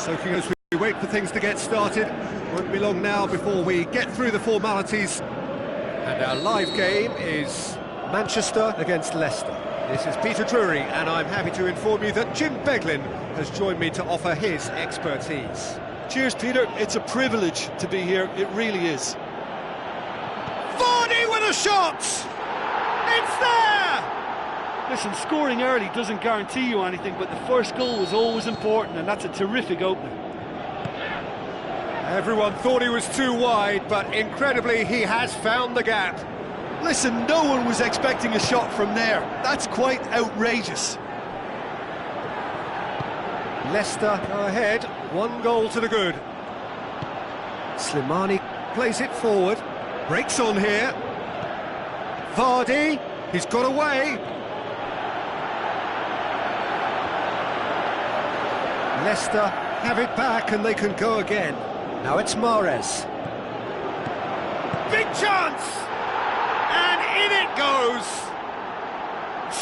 Soaking as we wait for things to get started. Won't be long now before we get through the formalities. And our live game is Manchester against Leicester. This is Peter Drury, and I'm happy to inform you that Jim Beglin has joined me to offer his expertise. Cheers, Peter. It's a privilege to be here. It really is. Vardy with a shot! It's there! Listen, scoring early doesn't guarantee you anything, but the first goal was always important, and that's a terrific opening. Everyone thought he was too wide, but incredibly he has found the gap. Listen, no one was expecting a shot from there. That's quite outrageous. Leicester go ahead, 1 goal to the good. Slimani plays it forward, breaks on here. Vardy, he's got away. Leicester have it back and they can go again. Now it's Mahrez. Big chance! And in it goes!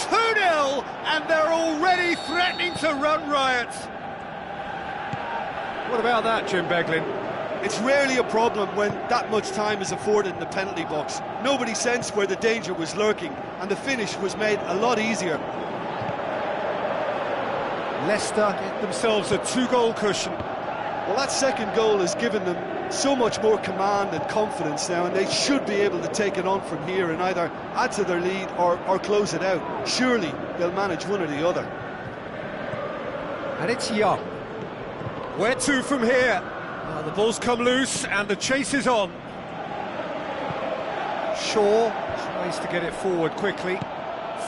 2-0, and they're already threatening to run riot. What about that, Jim Beglin? It's rarely a problem when that much time is afforded in the penalty box. Nobody sensed where the danger was lurking, and the finish was made a lot easier. Leicester get themselves a 2-goal cushion. Well, that second goal has given them so much more command and confidence now, and they should be able to take it on from here and either add to their lead or close it out. Surely they'll manage one or the other. And it's Young. Where to from here? The ball's come loose and the chase is on. Shaw tries to get it forward quickly.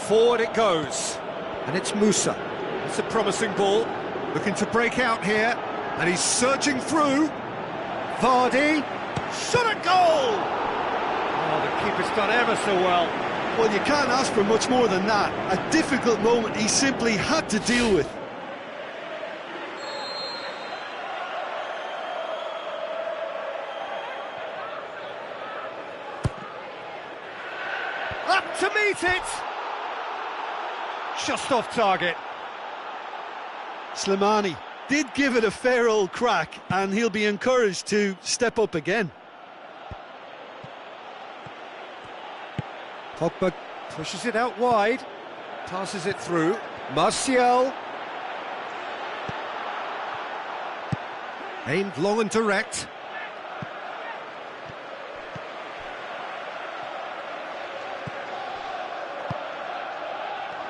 Forward it goes. And it's Musa. It's a promising ball. Looking to break out here. And he's surging through. Vardy. Shot at goal! Oh, the keeper's done ever so well. Well, you can't ask for much more than that. A difficult moment he simply had to deal with. Up to meet it! Just off target. Slimani did give it a fair old crack, and he'll be encouraged to step up again. Pogba pushes it out wide, passes it through. Martial. Aimed long and direct.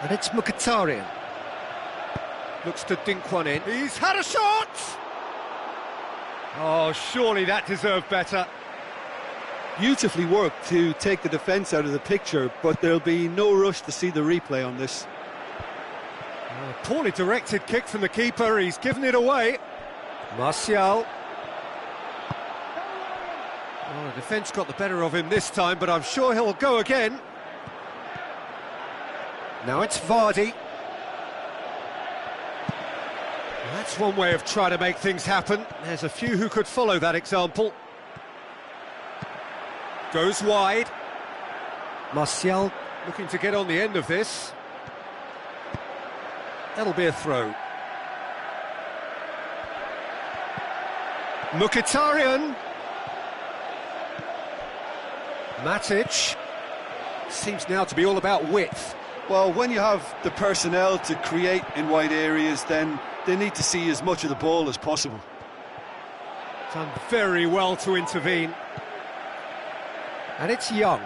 And it's Mkhitaryan. Looks to dink one in. He's had a shot! Oh, surely that deserved better. Beautifully worked to take the defence out of the picture, but there'll be no rush to see the replay on this. Poorly directed kick from the keeper, he's given it away. Martial. Oh, the defence got the better of him this time, but I'm sure he'll go again. Now it's Vardy. That's one way of trying to make things happen. There's a few who could follow that example. Goes wide. Martial looking to get on the end of this. That'll be a throw. Mkhitaryan. Matic. Seems now to be all about width. Well, when you have the personnel to create in wide areas, then they need to see as much of the ball as possible. Done very well to intervene. And it's Young.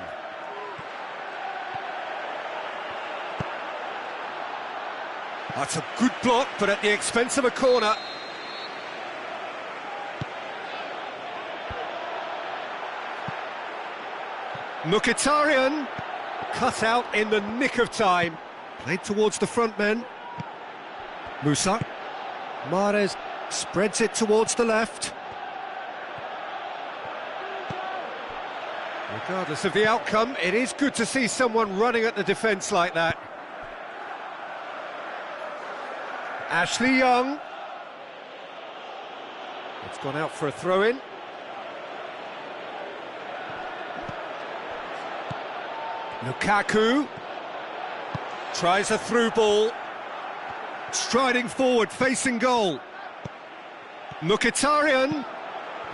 That's a good block, but at the expense of a corner. Mkhitaryan. Cut out in the nick of time. Played towards the front men. Musa. Mahrez spreads it towards the left. Regardless of the outcome, it is good to see someone running at the defence like that. Ashley Young. It's gone out for a throw-in. Lukaku tries a through ball, striding forward, facing goal. Mkhitaryan,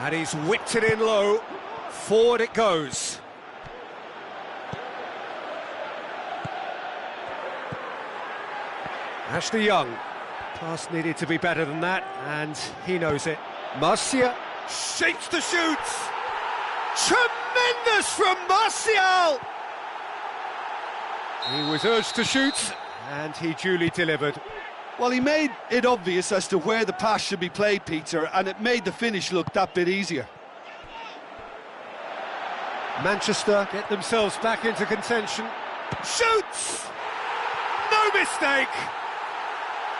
and he's whipped it in low. Forward it goes. Ashley Young. Pass needed to be better than that, and he knows it. Martial shapes the shoots. Tremendous from Martial! He was urged to shoot, and he duly delivered. Well, he made it obvious as to where the pass should be played, Peter, and it made the finish look that bit easier. Manchester get themselves back into contention. Shoots! No mistake!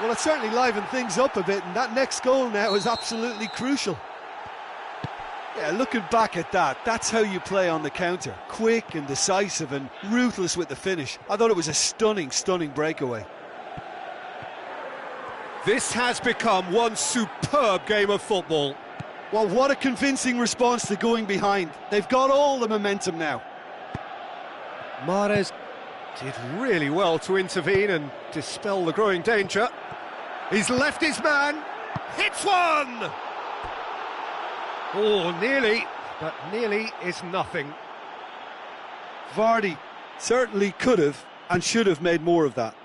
Well, it certainly livened things up a bit, and that next goal now is absolutely crucial. Yeah, looking back at that, that's how you play on the counter. Quick and decisive and ruthless with the finish. I thought it was a stunning, stunning breakaway. This has become one superb game of football. Well, what a convincing response to going behind. They've got all the momentum now. Mahrez did really well to intervene and dispel the growing danger. He's left his man, hits one! Oh, nearly, but nearly is nothing. Vardy certainly could have and should have made more of that.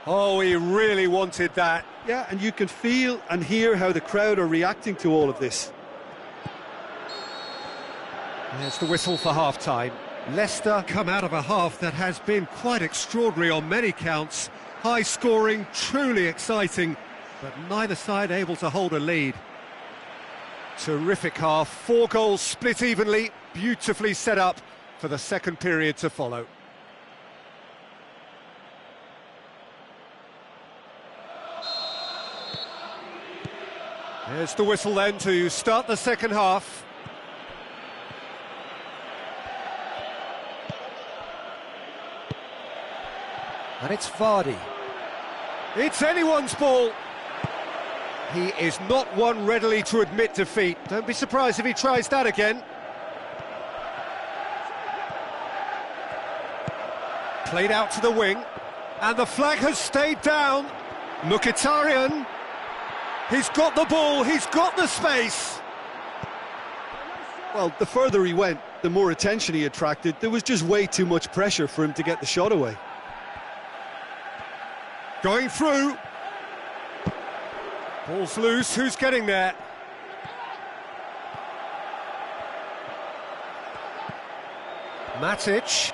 Oh, he really wanted that. Yeah, and you can feel and hear how the crowd are reacting to all of this. There's the whistle for half-time. Leicester come out of a half that has been quite extraordinary on many counts. High scoring, truly exciting, but neither side able to hold a lead. Terrific half, 4 goals split evenly, beautifully set up for the second period to follow. There's the whistle then to start the second half. And it's Vardy. It's anyone's ball. He is not one readily to admit defeat. Don't be surprised if he tries that again. Played out to the wing. And the flag has stayed down. Mkhitaryan. He's got the ball, he's got the space. Well, the further he went, the more attention he attracted. There was just way too much pressure for him to get the shot away. Going through. Ball's loose, who's getting there? Matic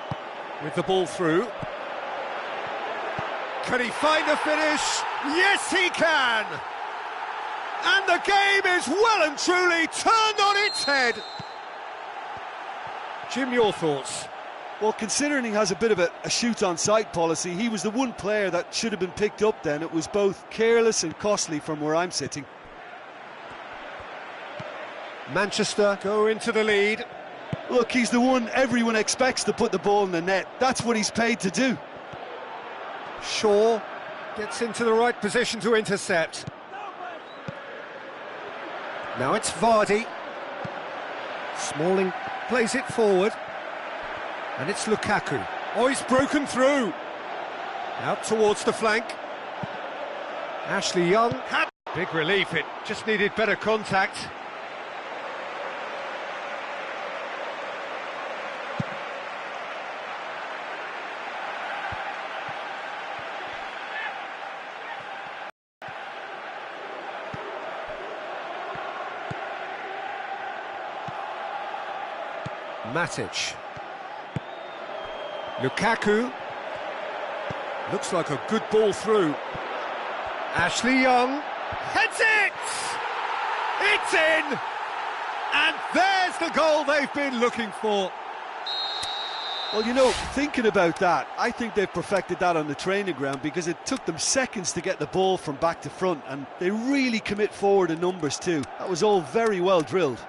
with the ball through. Can he find the finish? Yes, he can! And the game is well and truly turned on its head. Jim, your thoughts? Well, considering he has a bit of a shoot-on-sight policy, he was the one player that should have been picked up then. It was both careless and costly from where I'm sitting. Manchester go into the lead. Look, he's the one everyone expects to put the ball in the net. That's what he's paid to do. Shaw gets into the right position to intercept. Now it's Vardy. Smalling plays it forward. And it's Lukaku. Oh, he's broken through. Out towards the flank. Ashley Young. Big relief, it just needed better contact. Matic. Lukaku. Looks like a good ball through. Ashley Young. Heads it! It's in! And there's the goal they've been looking for. Well, you know, thinking about that, I think they've perfected that on the training ground because it took them seconds to get the ball from back to front, and they really commit forward in numbers too. That was all very well drilled.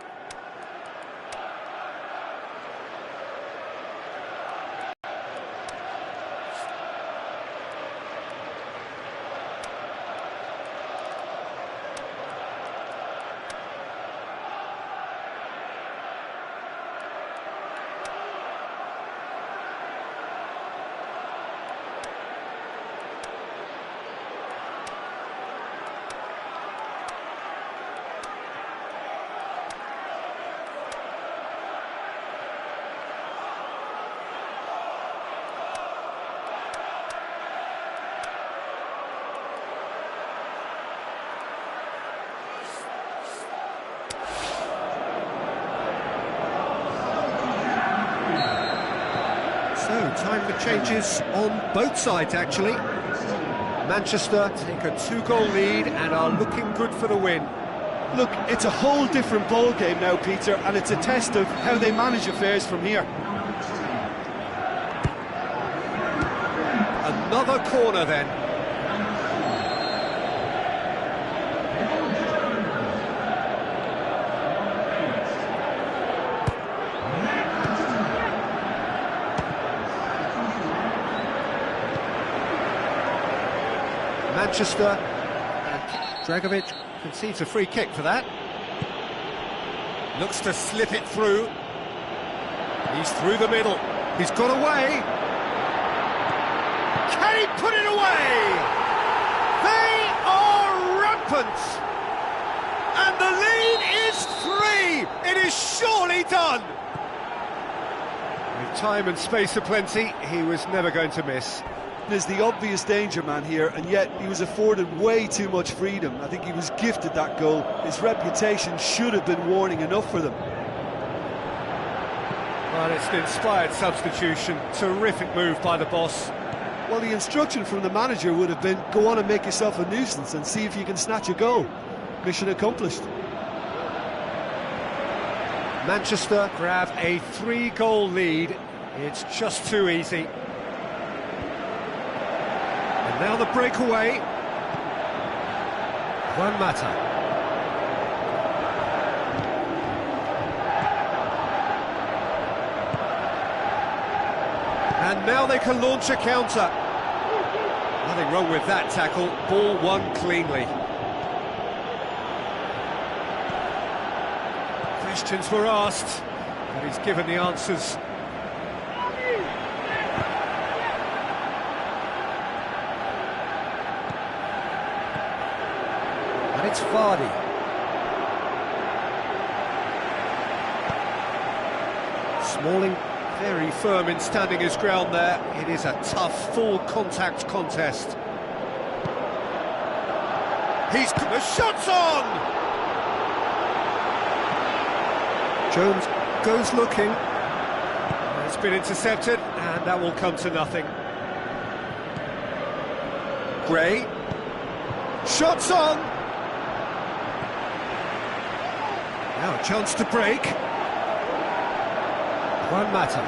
Changes on both sides, actually. Manchester take a 2-goal lead and are looking good for the win. Look, it's a whole different ball game now, Peter, and it's a test of how they manage affairs from here. Another corner then. Manchester, and Dragovic concedes a free kick for that. Looks to slip it through. He's through the middle. He's got away. Can he put it away? They are rampant. And the lead is 3. It is surely done. With time and space aplenty, he was never going to miss. Is the obvious danger man here, and yet he was afforded way too much freedom. I think he was gifted that goal. His reputation should have been warning enough for them. Well, it's an inspired substitution. Terrific move by the boss. Well, the instruction from the manager would have been, go on and make yourself a nuisance and see if you can snatch a goal. Mission accomplished. Manchester grab a 3-goal lead. It's just too easy. And now the breakaway. Juan Mata. And now they can launch a counter. Nothing wrong with that tackle. Ball won cleanly. Questions were asked, but he's given the answers. And it's Vardy. Smalling very firm in standing his ground there. It is a tough, full-contact contest. The shot's on! Jones goes looking. It's been intercepted, and that will come to nothing. Gray. Shot's on! Now a chance to break. Juan Mata.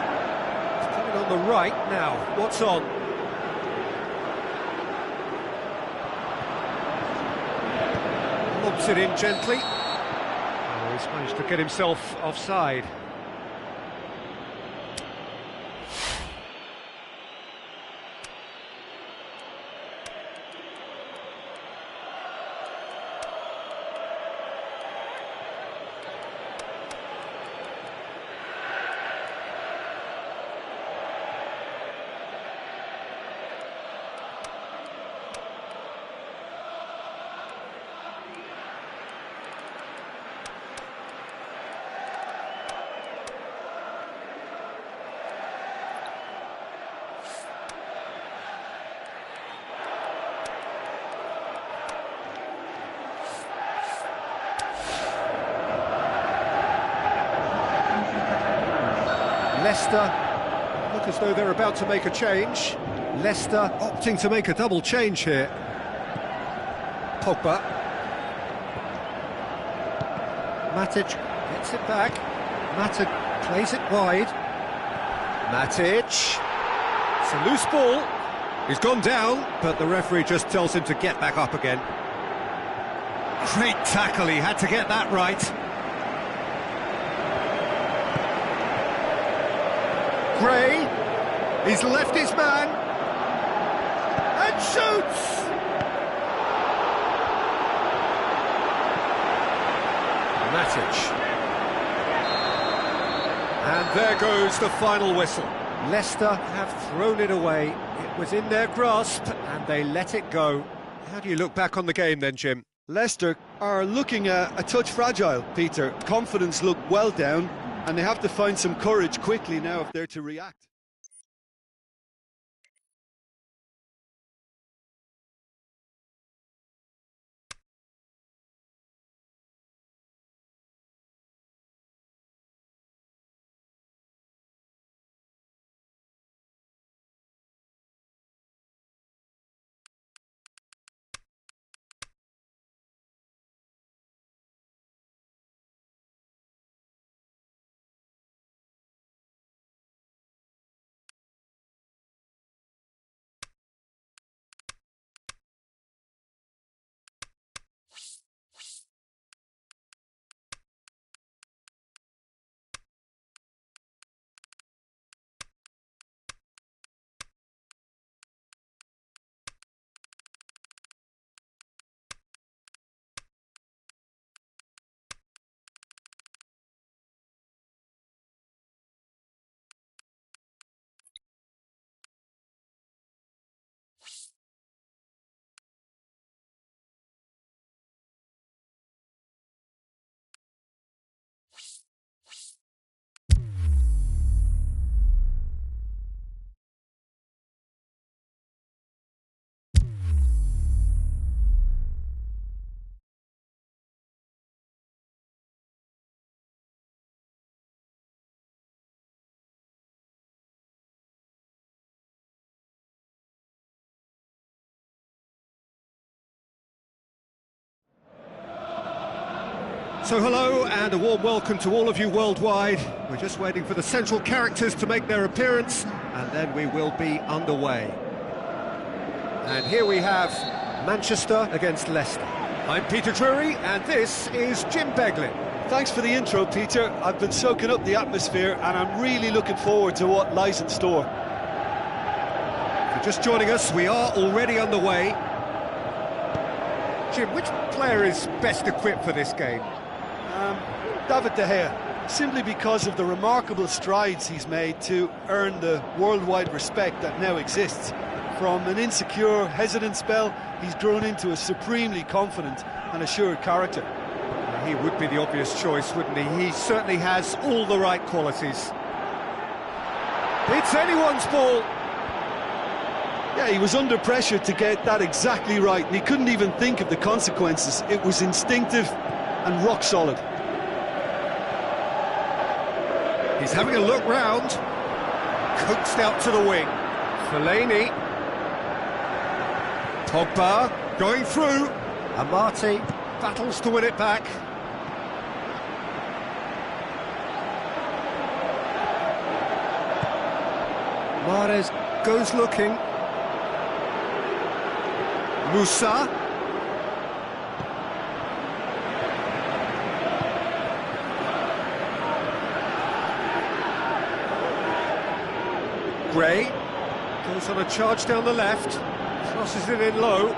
He's coming on the right now. What's on? Lobs it in gently. Oh, he's managed to get himself offside. Leicester look as though they're about to make a change. Leicester opting to make a double change here. Pogba. Matic gets it back. Matic plays it wide. Matic. It's a loose ball. He's gone down, but the referee just tells him to get back up again. Great tackle, he had to get that right. Gray, he's left his man, and shoots! Matic. And there goes the final whistle. Leicester have thrown it away. It was in their grasp, and they let it go. How do you look back on the game then, Jim? Leicester are looking a touch fragile, Peter. Confidence looked well down, and they have to find some courage quickly now if they're to react. So hello and a warm welcome to all of you worldwide. We're just waiting for the central characters to make their appearance and then we will be underway. And here we have Manchester against Leicester. I'm Peter Drury and this is Jim Beglin. Thanks for the intro, Peter. I've been soaking up the atmosphere and I'm really looking forward to what lies in store. If you're just joining us, we are already underway. Jim, which player is best equipped for this game? David De Gea, simply because of the remarkable strides he's made to earn the worldwide respect that now exists. From an insecure, hesitant spell, he's grown into a supremely confident and assured character. He would be the obvious choice, wouldn't he? He certainly has all the right qualities. It's anyone's ball. Yeah, he was under pressure to get that exactly right, and he couldn't even think of the consequences. It was instinctive and rock solid. He's having a look round. Coaxed out to the wing. Fellaini. Pogba going through. Amati battles to win it back. Mahrez goes looking. Musa. Gray goes on a charge down the left, crosses it in low.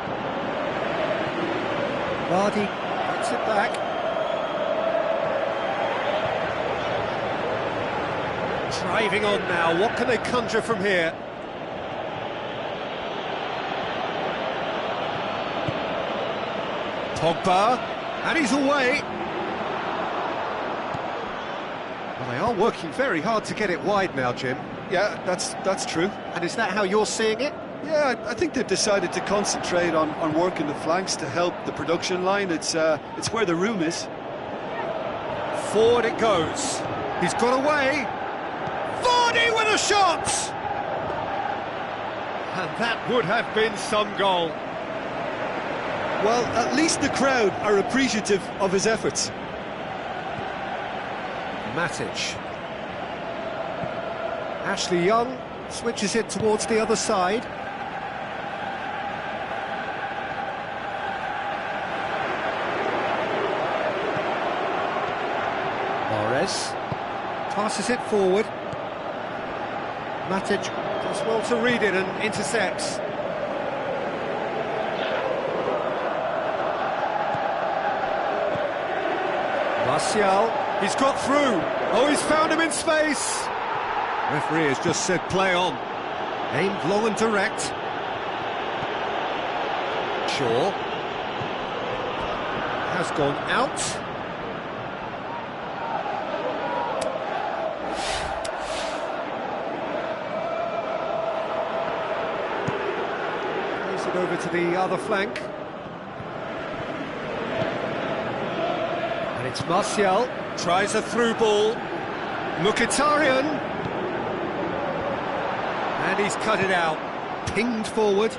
Vardy gets it back. Driving on now, what can they conjure from here? Pogba, and he's away. Well, they are working very hard to get it wide now, Jim. Yeah, that's true. And is that how you're seeing it? Yeah, I think they've decided to concentrate on working the flanks to help the production line. It's where the room is. Forward it goes. He's got away. Vardy with a shot! And that would have been some goal. Well, at least the crowd are appreciative of his efforts. Matic. Ashley Young switches it towards the other side. Mahrez passes it forward. Matic does well to read it and intercepts. Martial, he's got through. Oh, he's found him in space. Referee has just said play on. Aimed long and direct. Shaw has gone out. Plays it over to the other flank. And it's Martial. Tries a through ball. Mkhitaryan. And he's cut it out. Pinged forward.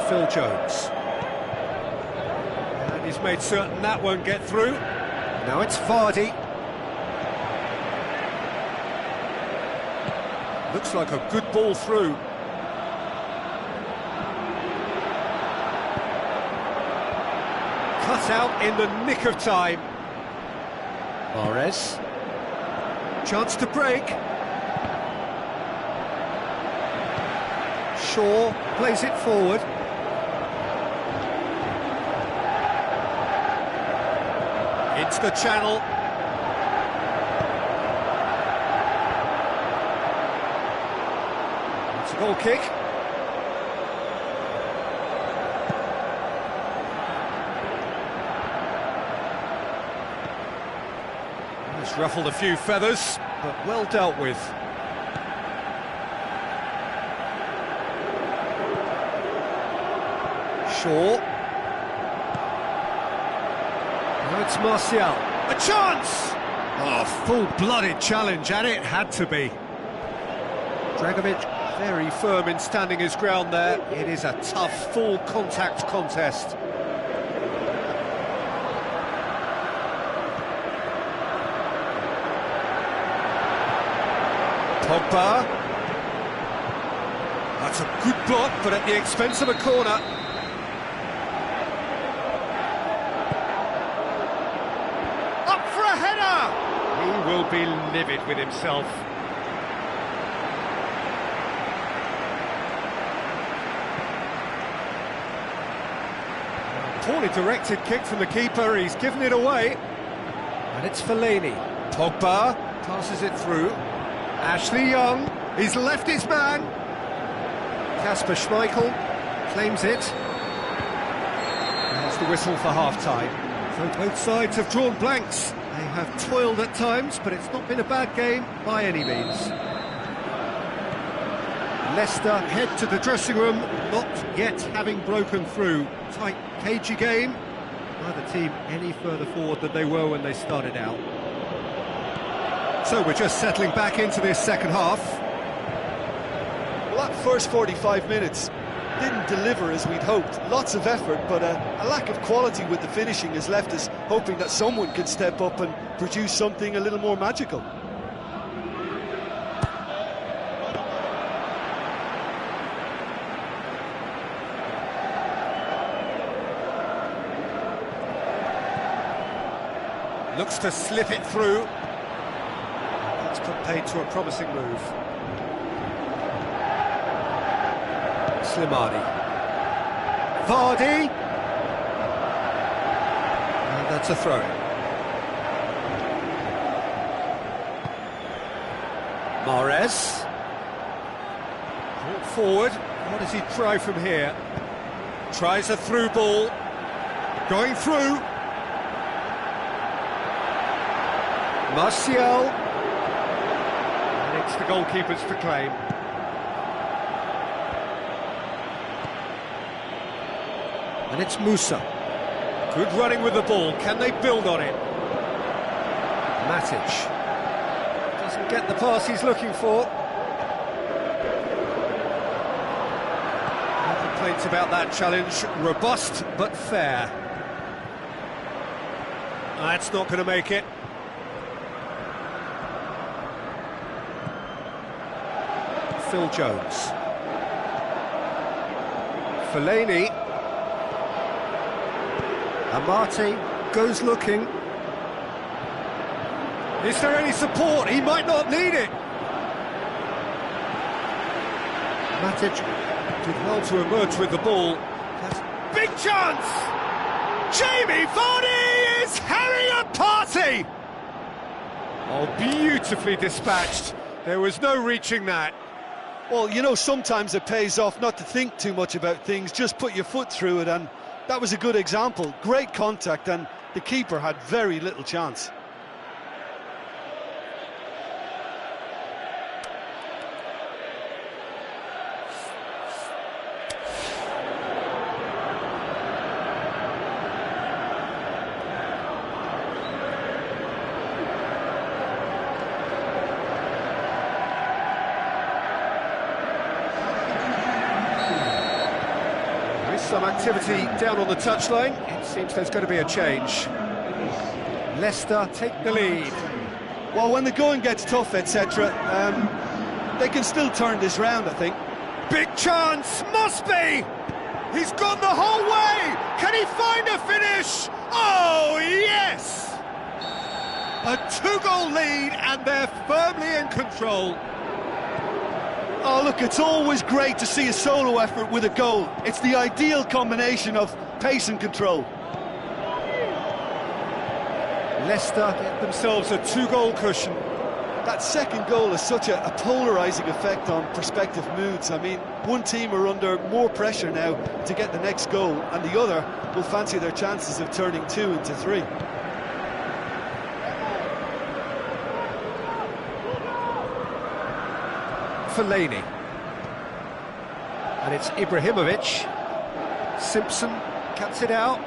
Phil Jones. And he's made certain that won't get through. Now it's Vardy. Looks like a good ball through. Cut out in the nick of time. Mahrez. Chance to break. Shaw plays it forward. Into the channel. It's a goal kick. It's ruffled a few feathers, but well dealt with. Shaw. Now it's Martial. A chance! Oh, full-blooded challenge, and it had to be. Dragovic Very firm in standing his ground there. It is a tough, full contact contest. Pogba. That's a good block, but at the expense of a corner. Up for a header! He will be livid with himself. Poorly directed kick from the keeper, he's given it away. And it's Fellaini. Pogba passes it through. Ashley Young, he's left his man. Kasper Schmeichel claims it. There's the whistle for half-time. So both sides have drawn blanks. They have toiled at times, but it's not been a bad game by any means. Leicester head to the dressing room, not yet having broken through. Tight, cagey game. Neither team any further forward than they were when they started out. So we're just settling back into this second half. Well, that first 45 minutes didn't deliver as we'd hoped. Lots of effort, but a lack of quality with the finishing has left us hoping that someone can step up and produce something a little more magical. Looks to slip it through. That's put paid to a promising move. Slimani. Vardy. And that's a throw-in. Mahrez. Brought forward. What does he try from here? Tries a through ball. Going through. Martial, and it's the goalkeeper's to claim. And it's Musa. Good running with the ball, can they build on it? Matic doesn't get the pass he's looking for. No complaints about that challenge, robust but fair. That's not going to make it. Phil Jones. Fellaini. Amati goes looking. Is there any support? He might not need it. Matic did well to emerge with the ball. Big chance! Jamie Vardy is having a party! Oh, beautifully dispatched. There was no reaching that. Well, you know, sometimes it pays off not to think too much about things, just put your foot through it, and that was a good example. Great contact, and the keeper had very little chance. Some activity down on the touchline. It seems there's going to be a change. Leicester take the lead. Well, when the going gets tough, etc., they can still turn this round, I think. Big chance, must be! He's gone the whole way! Can he find a finish? Oh, yes! A two-goal lead, and they're firmly in control. Oh, look, it's always great to see a solo effort with a goal. It's the ideal combination of pace and control. Leicester get themselves a two-goal cushion. That second goal has such a polarising effect on prospective moods. I mean, one team are under more pressure now to get the next goal, and the other will fancy their chances of turning 2 into 3. Fellaini. And it's Ibrahimovic. Simpson cuts it out.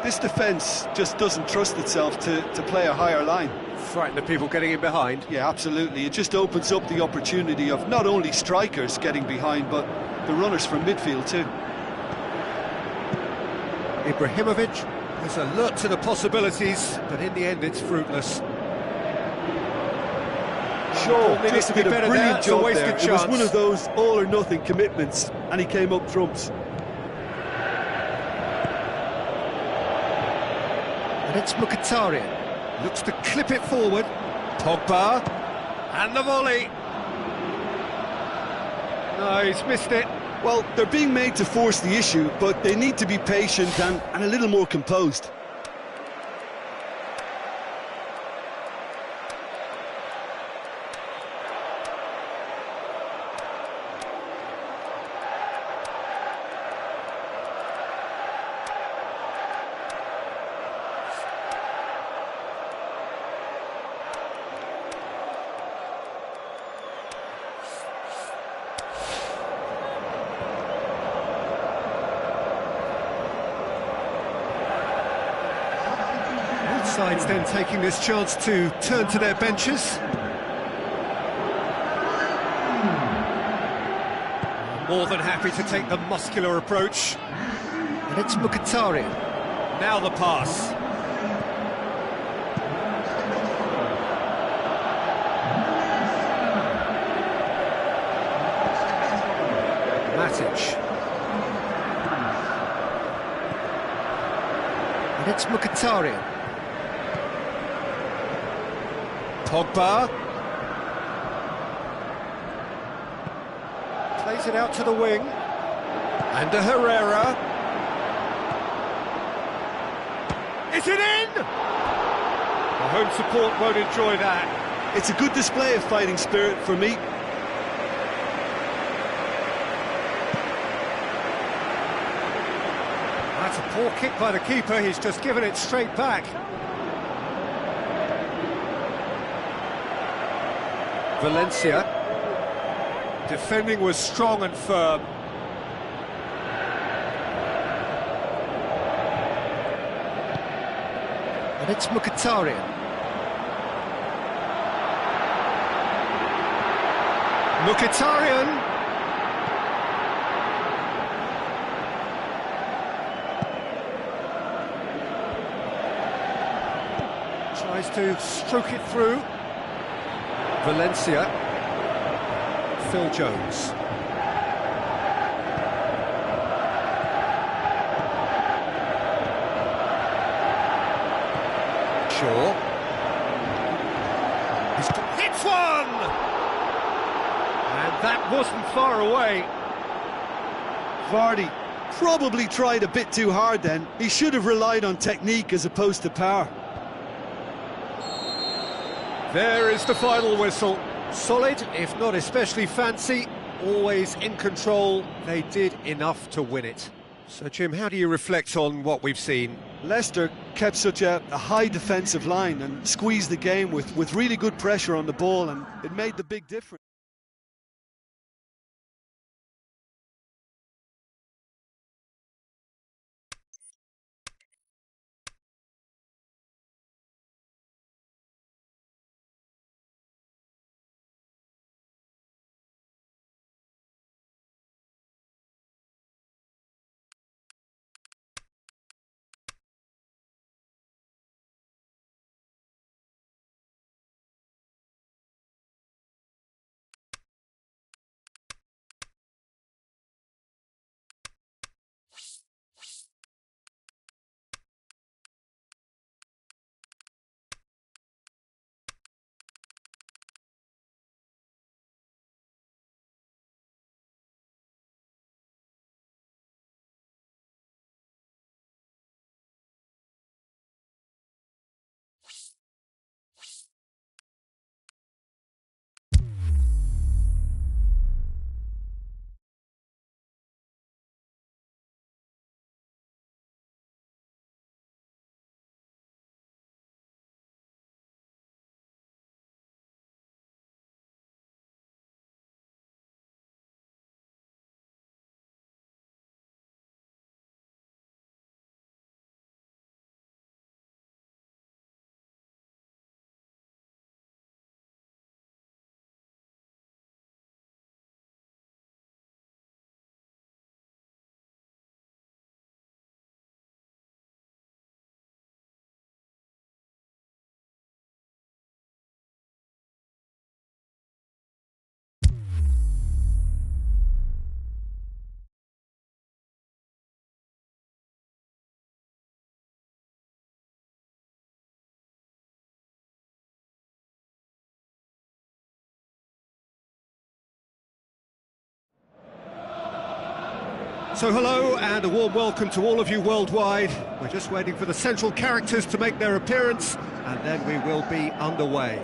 This defence just doesn't trust itself to play a higher line. Frighten the people getting in behind. Yeah, absolutely. It just opens up the opportunity of not only strikers getting behind, but the runners from midfield too. Ibrahimovic is alert to the possibilities, but in the end it's fruitless. Shaw needed just to be did a better there. brilliant It's a job wasted there. It was chance. one of those all or nothing commitments, and he came up trumps. And it's Mkhitaryan. Looks to clip it forward. Pogba. And the volley. No, he's missed it. Well, they're being made to force the issue, but they need to be patient and a little more composed. Sides then taking this chance to turn to their benches. More than happy to take the muscular approach. And it's Mkhitaryan. Now the pass. Matic. And it's Mkhitaryan. Pogba plays it out to the wing, and to Herrera. Is it in? The home support won't enjoy that. It's a good display of fighting spirit for me. That's a poor kick by the keeper. He's just given it straight back. Valencia. Defending was strong and firm. And it's Mkhitaryan. Mkhitaryan. Tries to stroke it through. Valencia. Phil Jones. Shaw. Hits one! And that wasn't far away. Vardy probably tried a bit too hard then. He should have relied on technique as opposed to power. There is the final whistle. Solid, if not especially fancy, always in control. They did enough to win it. So, Jim, how do you reflect on what we've seen? Leicester kept such a high defensive line and squeezed the game with really good pressure on the ball, and it made the big difference. So hello and a warm welcome to all of you worldwide. We're just waiting for the central characters to make their appearance and then we will be underway.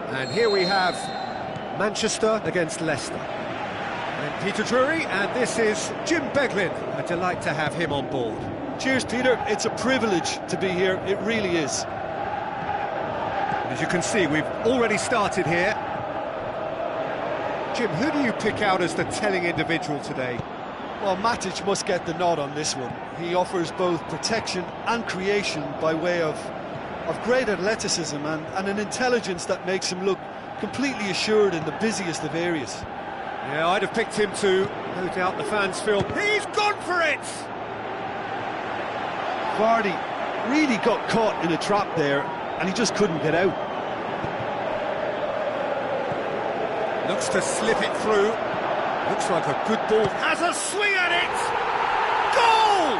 And here we have Manchester against Leicester. I'm Peter Drury and this is Jim Beglin. A delight to have him on board. Cheers, Peter. It's a privilege to be here. It really is. As you can see, we've already started here. Jim, who do you pick out as the telling individual today? Well, Matic must get the nod on this one. He offers both protection and creation by way of great athleticism and an intelligence that makes him look completely assured in the busiest of areas. Yeah, I'd have picked him too. No doubt the fans feel he's gone for it! Vardy really got caught in a trap there and he just couldn't get out. Looks to slip it through. Looks like a good ball. Has a swing at it! Goal!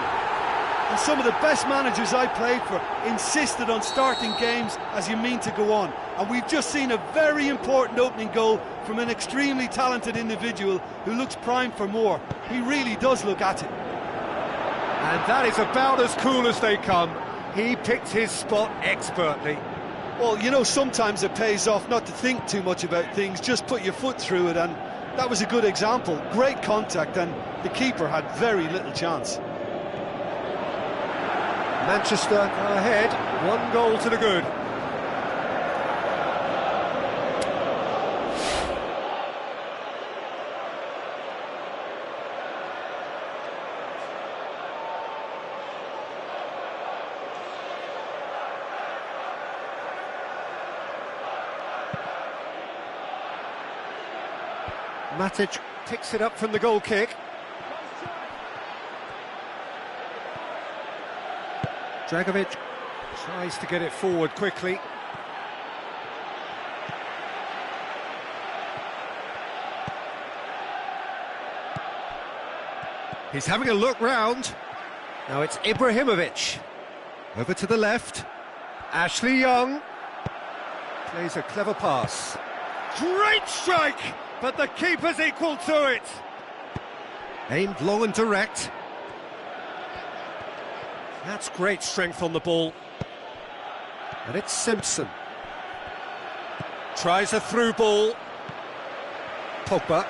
And some of the best managers I played for insisted on starting games as you mean to go on. And we've just seen a very important opening goal from an extremely talented individual who looks primed for more. He really does look at it. And that is about as cool as they come. He picked his spot expertly. Well, you know, sometimes it pays off not to think too much about things, just put your foot through it, and that was a good example. Great contact, and the keeper had very little chance. Manchester go ahead, 1 goal to the good. Matic picks it up from the goal kick. Dragovic tries to get it forward quickly. He's having a look round. Now it's Ibrahimovic. Over to the left. Ashley Young plays a clever pass. Great strike! But the keeper's equal to it. Aimed long and direct. That's great strength on the ball. And it's Simpson. Tries a through ball. Pogba.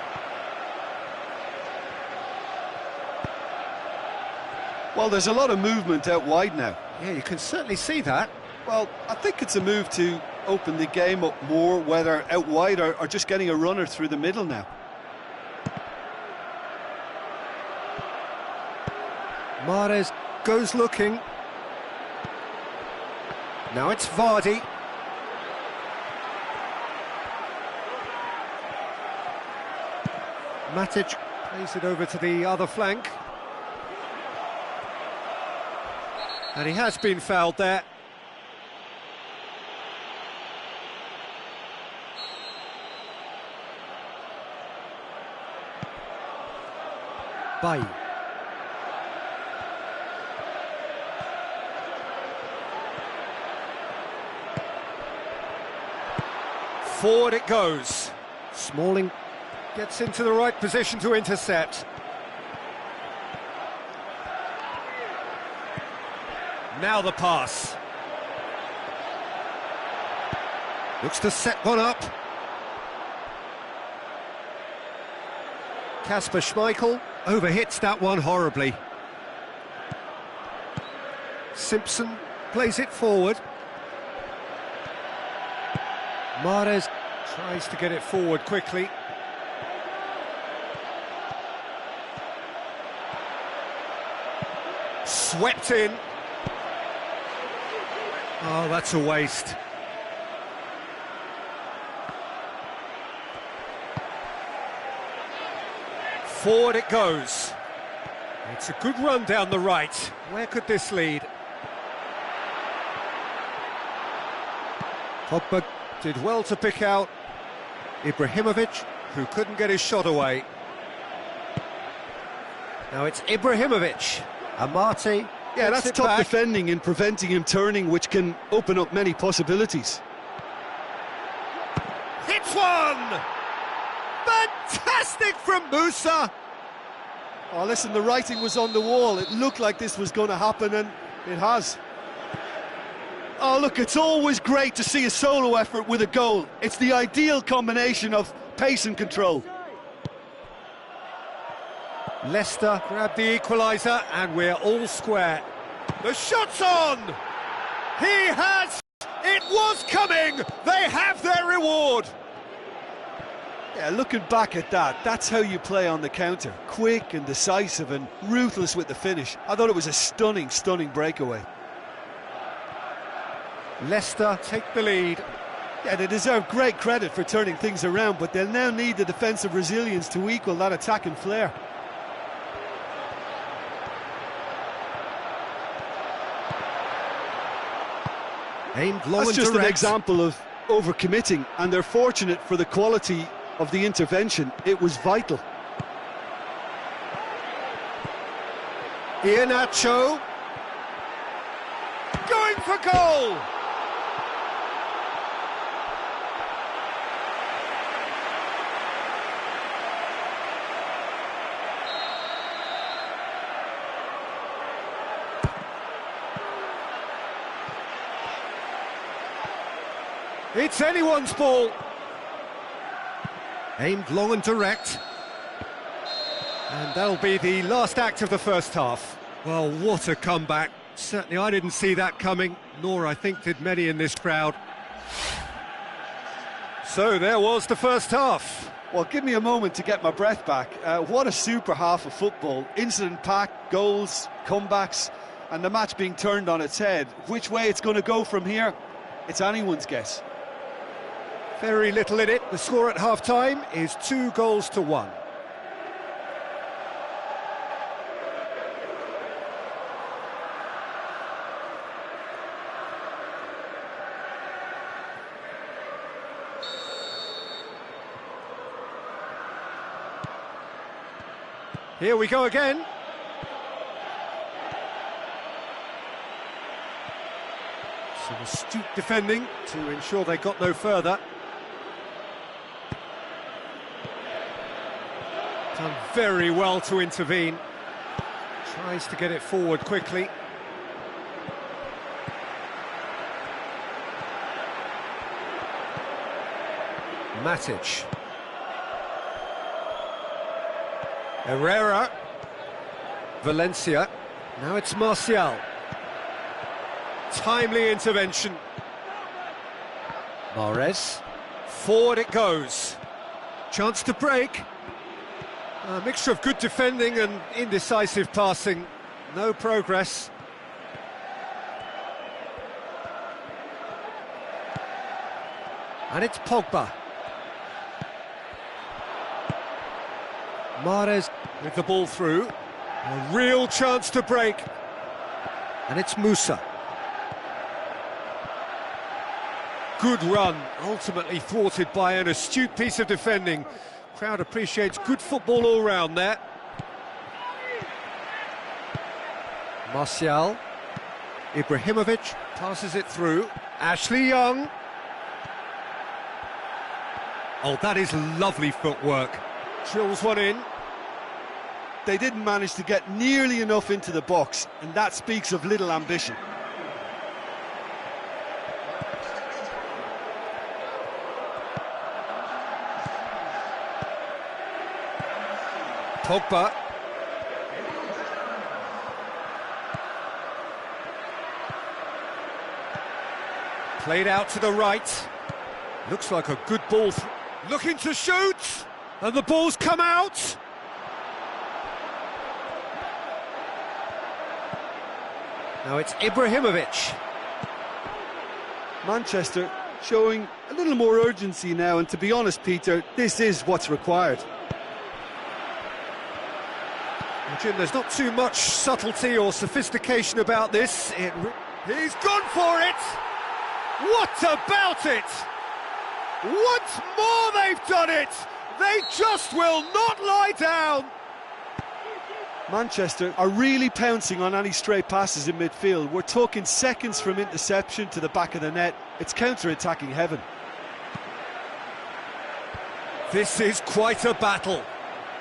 Well, there's a lot of movement out wide now. Yeah, you can certainly see that. Well, I think it's a move to open the game up more, whether out wide or just getting a runner through the middle now. Mahrez goes looking. Now it's Vardy. Matic plays it over to the other flank. And he has been fouled there. Bailly. Forward it goes. Smalling gets into the right position to intercept. Now the pass. Looks to set one up. Kasper Schmeichel overhits that one horribly. Simpson plays it forward. Mahrez tries to get it forward quickly. Swept in. Oh, that's a waste. Forward it goes. It's a good run down the right. Where could this lead? Pogba did well to pick out Ibrahimovic, who couldn't get his shot away. Now it's Ibrahimovic. Amati. Yeah, that's top defending and preventing him turning, which can open up many possibilities. Hits one! Fantastic from Musa! Oh, listen, the writing was on the wall. It looked like this was going to happen, and it has. Oh, look, it's always great to see a solo effort with a goal. It's the ideal combination of pace and control. Leicester grab the equaliser, and we're all square. The shot's on! He has! It was coming! They have their reward! Yeah, looking back at that, that's how you play on the counter. Quick and decisive and ruthless with the finish. I thought it was a stunning, stunning breakaway. Leicester take the lead. Yeah, they deserve great credit for turning things around, but they'll now need the defensive resilience to equal that attacking flair. Aimed low That's and just direct. an example of overcommitting, and they're fortunate for the quality of the intervention. It was vital. Iheanacho going for goal. It's anyone's ball. Aimed long and direct. And that'll be the last act of the first half. Well, what a comeback. Certainly I didn't see that coming, nor I think did many in this crowd. So there was the first half. Well, give me a moment to get my breath back. What a super half of football. Incident-packed, goals, comebacks, and the match being turned on its head. Which way it's going to go from here, it's anyone's guess. Very little in it. The score at half-time is 2-1. Here we go again. Some astute defending to ensure they got no further. Done very well to intervene. Tries to get it forward quickly. Matic. Herrera. Valencia. Now it's Martial. Timely intervention. Mahrez. Forward it goes. Chance to break. A mixture of good defending and indecisive passing. No progress. And it's Pogba. Mahrez with the ball through. A real chance to break. And it's Musa. Good run, ultimately thwarted by an astute piece of defending. Crowd appreciates good football all round there. Martial. Ibrahimovic passes it through. Ashley Young. Oh, that is lovely footwork. Drills one in. They didn't manage to get nearly enough into the box, and that speaks of little ambition. Pogba. Played out to the right. Looks like a good ball. Looking to shoot! And the ball's come out! Now it's Ibrahimovic. Manchester showing a little more urgency now, and to be honest, Peter, this is what's required. Jim, there's not too much subtlety or sophistication about this. He's gone for it! What about it? Once more they've done it! They just will not lie down! Manchester are really pouncing on any stray passes in midfield. We're talking seconds from interception to the back of the net. It's counter-attacking heaven. This is quite a battle.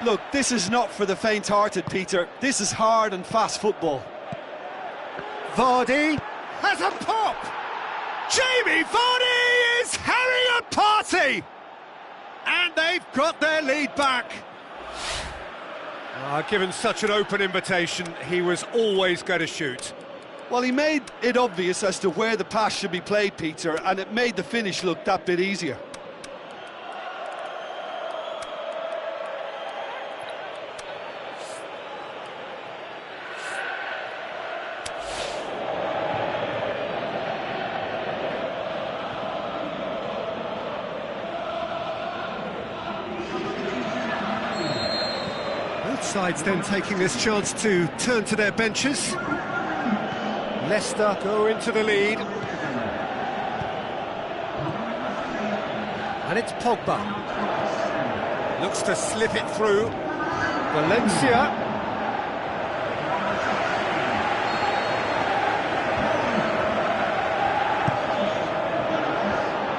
Look, this is not for the faint-hearted, Peter. This is hard and fast football. Vardy has a pop! Jamie Vardy is having a party! And they've got their lead back. Given such an open invitation, he was always going to shoot. Well, he made it obvious as to where the pass should be played, Peter, and it made the finish look that bit easier. Both sides then taking this chance to turn to their benches. Leicester go into the lead. And it's Pogba. Looks to slip it through. Valencia.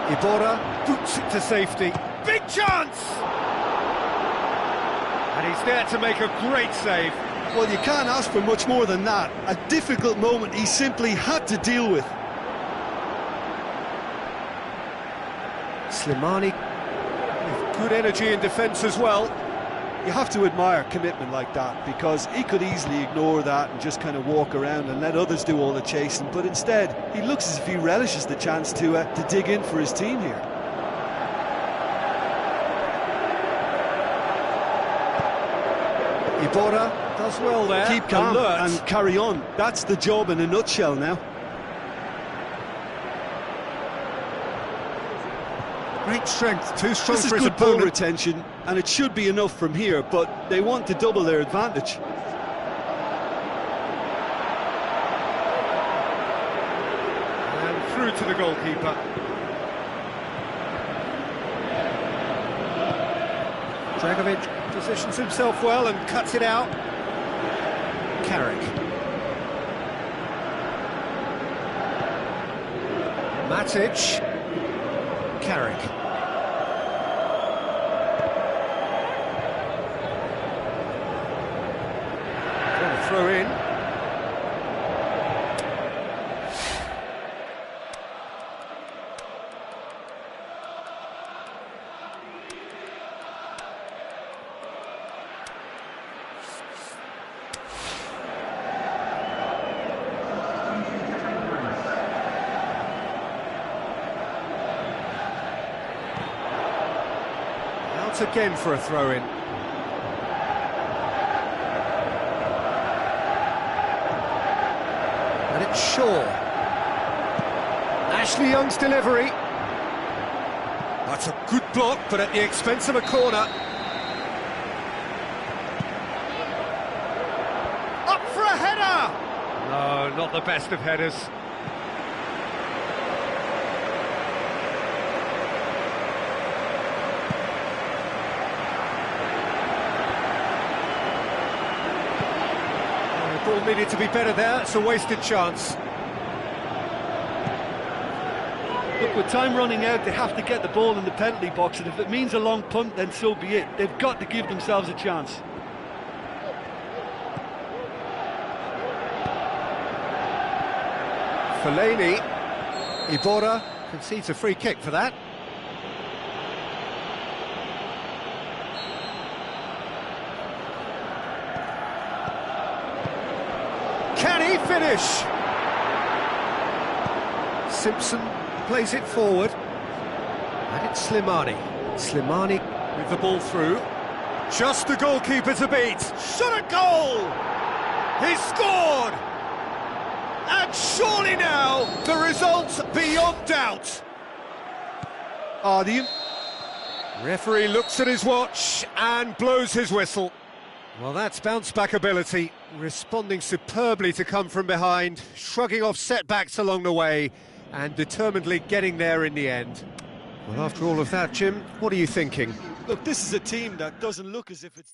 Iborra boots it to safety. Big chance! And he's there to make a great save. Well, you can't ask for much more than that. A difficult moment he simply had to deal with. Slimani with good energy in defence as well. You have to admire commitment like that, because he could easily ignore that and just kind of walk around and let others do all the chasing, but instead he looks as if he relishes the chance to dig in for his team here. Iborra does well there. Keep calm Alert. and carry on. That's the job in a nutshell now. Great strength, too strong This is for his good ball opponent. retention, and it should be enough from here, but they want to double their advantage. And through to the goalkeeper. Dragovic positions himself well and cuts it out. Carrick. Matic. Carrick. Throw in. Out again for a throw-in. And it's Shaw. Ashley Young's delivery. That's a good block, but at the expense of a corner. Up for a header! No, not the best of headers. Ball needed to be better there, it's a wasted chance. Look, with time running out, they have to get the ball in the penalty box, and if it means a long punt, then so be it. They've got to give themselves a chance. Fellaini. Iborra concedes a free kick for that. Can he finish? Simpson plays it forward. And it's Slimani. Slimani with the ball through. Just the goalkeeper to beat. Shot a goal! He's scored! And surely now, the result's beyond doubt. The Referee looks at his watch and blows his whistle. Well, that's bounce-back ability, responding superbly to come from behind, shrugging off setbacks along the way, and determinedly getting there in the end. Well, after all of that, Jim, what are you thinking? Look, this is a team that doesn't look as if it's...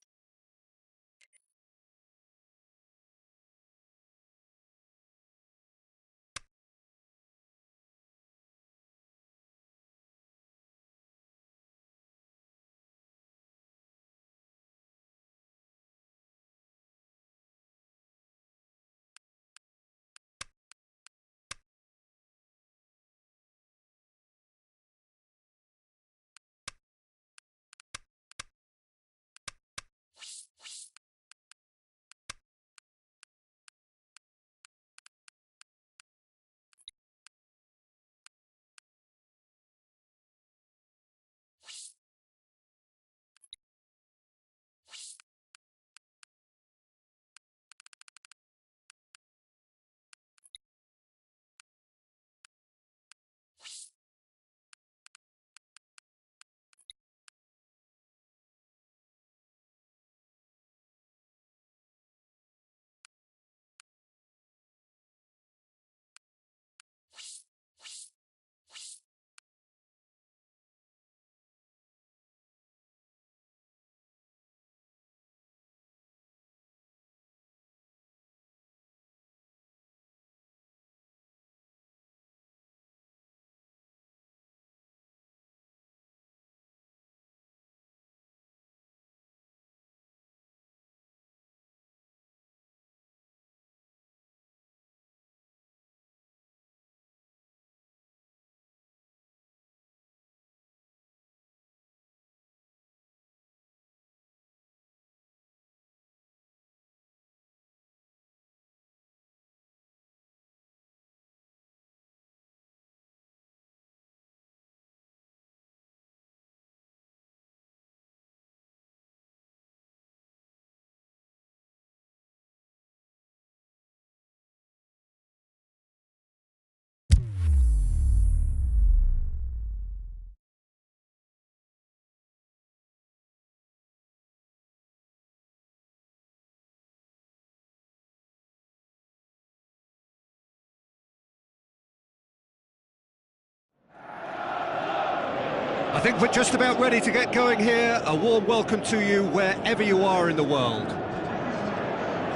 I think we're just about ready to get going here. A warm welcome to you wherever you are in the world.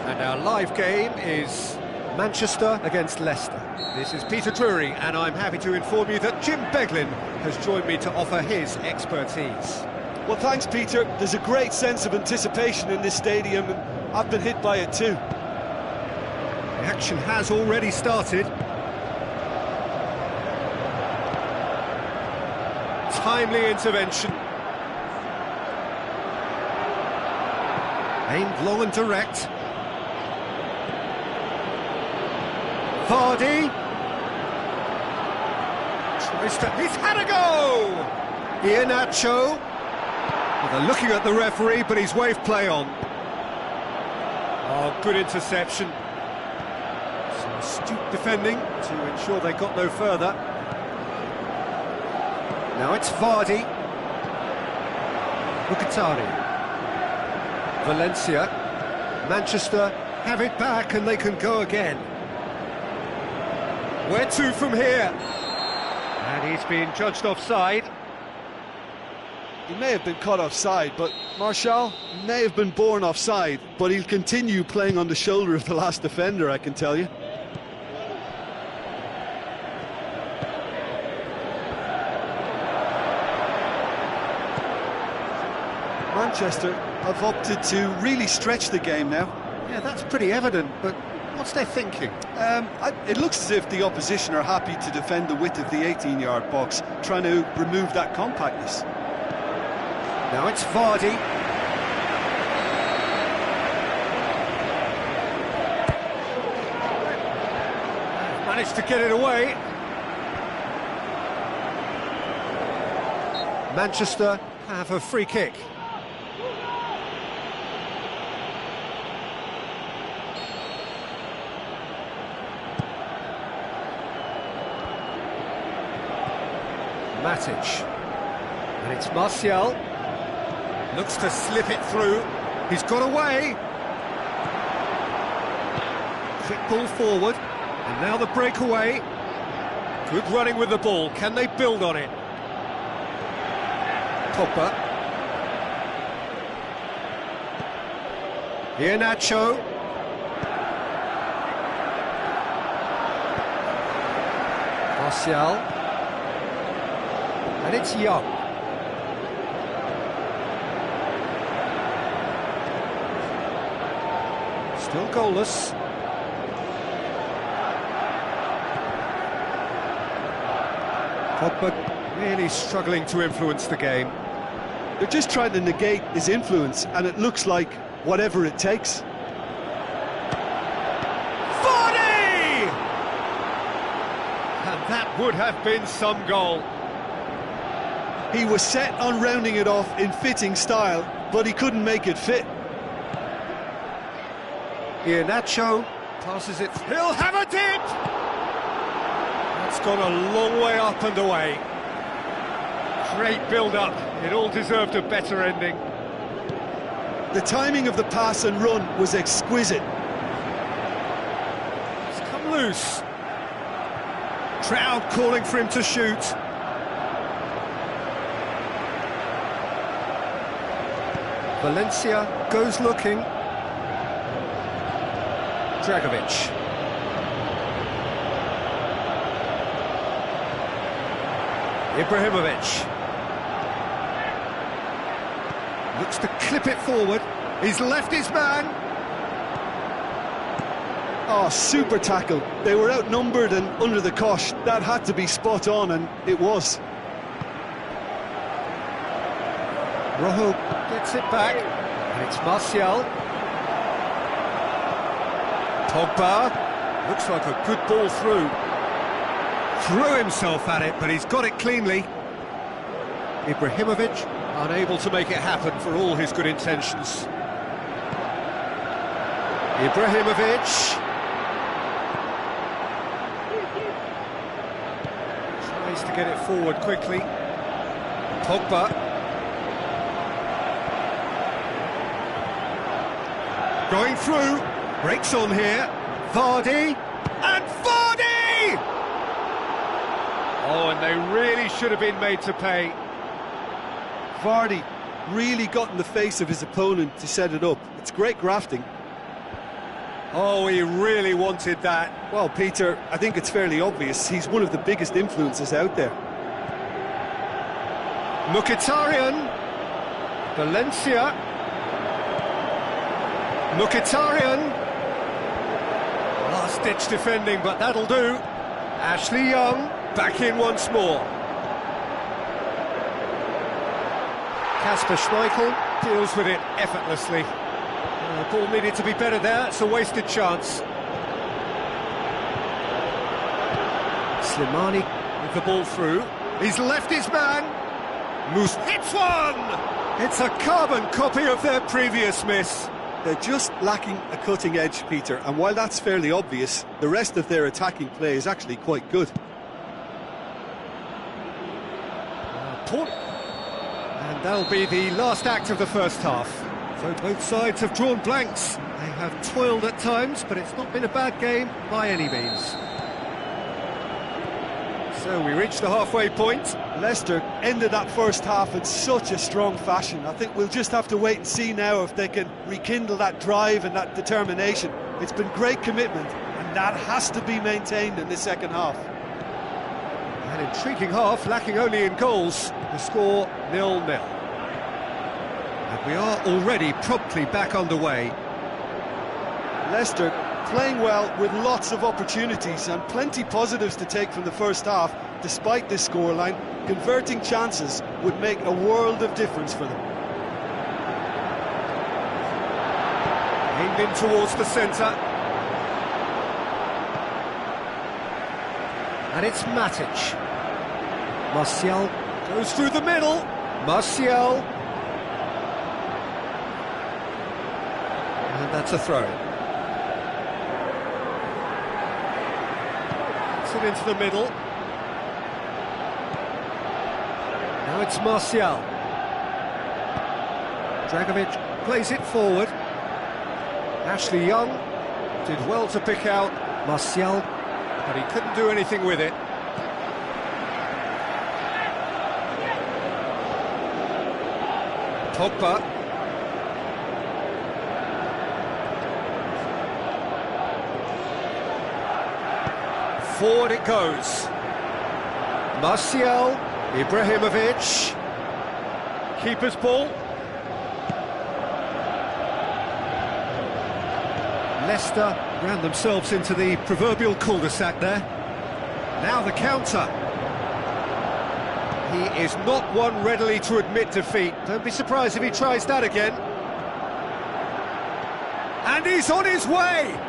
And our live game is Manchester against Leicester. This is Peter Drury, and I'm happy to inform you that Jim Beglin has joined me to offer his expertise. Well, thanks, Peter. There's a great sense of anticipation in this stadium, and I've been hit by it too. The action has already started. Timely intervention. Aimed long and direct. Vardy. Tries to... He's had a go! Iheanacho. Well, they're looking at the referee, but he's waved play on. Oh, good interception. Some astute defending to ensure they got no further. Now it's Vardy. Mkhitaryan. Valencia. Manchester have it back and they can go again. Where to from here? And he's been judged offside. He may have been caught offside, but Martial may have been born offside, but he'll continue playing on the shoulder of the last defender, I can tell you. Manchester have opted to really stretch the game now. Yeah, that's pretty evident, but what's their thinking? It looks as if the opposition are happy to defend the width of the 18-yard box, trying to remove that compactness. Now it's Vardy. Managed to get it away. Manchester have a free kick. Matic. And it's Martial. Looks to slip it through. He's got away. Quick ball forward. And now the breakaway. Good running with the ball. Can they build on it? Pogba. Iheanacho. Martial. And it's Young. Still goalless. Pogba really struggling to influence the game. They're just trying to negate his influence, and it looks like whatever it takes. Vardy! And that would have been some goal. He was set on rounding it off in fitting style, but he couldn't make it fit. Iheanacho passes it. He'll have a dip! That's gone a long way up and away. Great build-up. It all deserved a better ending. The timing of the pass and run was exquisite. It's come loose. Crowd calling for him to shoot. Valencia goes looking. Dragovic. Ibrahimovic. Looks to clip it forward. He's left his man. Oh, super tackle. They were outnumbered and under the cosh. That had to be spot on, and it was. Rojo gets it back, and it's Martial. Pogba, looks like a good ball through. Threw himself at it, but he's got it cleanly. Ibrahimovic, unable to make it happen for all his good intentions. Ibrahimovic. Tries to get it forward quickly. Pogba. Going through, breaks on here, Vardy, and Vardy! Oh, and they really should have been made to pay. Vardy really got in the face of his opponent to set it up. It's great grafting. Oh, he really wanted that. Well, Peter, I think it's fairly obvious he's one of the biggest influences out there. Mkhitaryan. Valencia. Mkhitaryan. Last-ditch defending, but that'll do. Ashley Young back in once more. Kasper Schmeichel deals with it effortlessly. The ball needed to be better there, it's a wasted chance. Slimani with the ball through. He's left his man. Moose hits one! It's a carbon copy of their previous miss. They're just lacking a cutting edge, Peter, and while that's fairly obvious, the rest of their attacking play is actually quite good. And that'll be the last act of the first half. So both sides have drawn blanks. They have toiled at times, but it's not been a bad game by any means. So we reach the halfway point. Leicester ended that first half in such a strong fashion. I think we'll just have to wait and see now if they can rekindle that drive and that determination. It's been great commitment, and that has to be maintained in the second half. An intriguing half, lacking only in goals. The score 0-0. And we are already promptly back underway. Leicester playing well with lots of opportunities and plenty positives to take from the first half. Despite this scoreline, converting chances would make a world of difference for them. Aimed in towards the centre. And it's Matic. Martial goes through the middle. Martial. And that's a throw-in. It into the middle. Now it's Martial. Dragovic plays it forward. Ashley Young did well to pick out Martial, but he couldn't do anything with it. Pogba. Forward it goes. Martial, Ibrahimovic. Keeper's ball. Leicester ran themselves into the proverbial cul-de-sac there. Now the counter. He is not one readily to admit defeat. Don't be surprised if he tries that again. And he's on his way!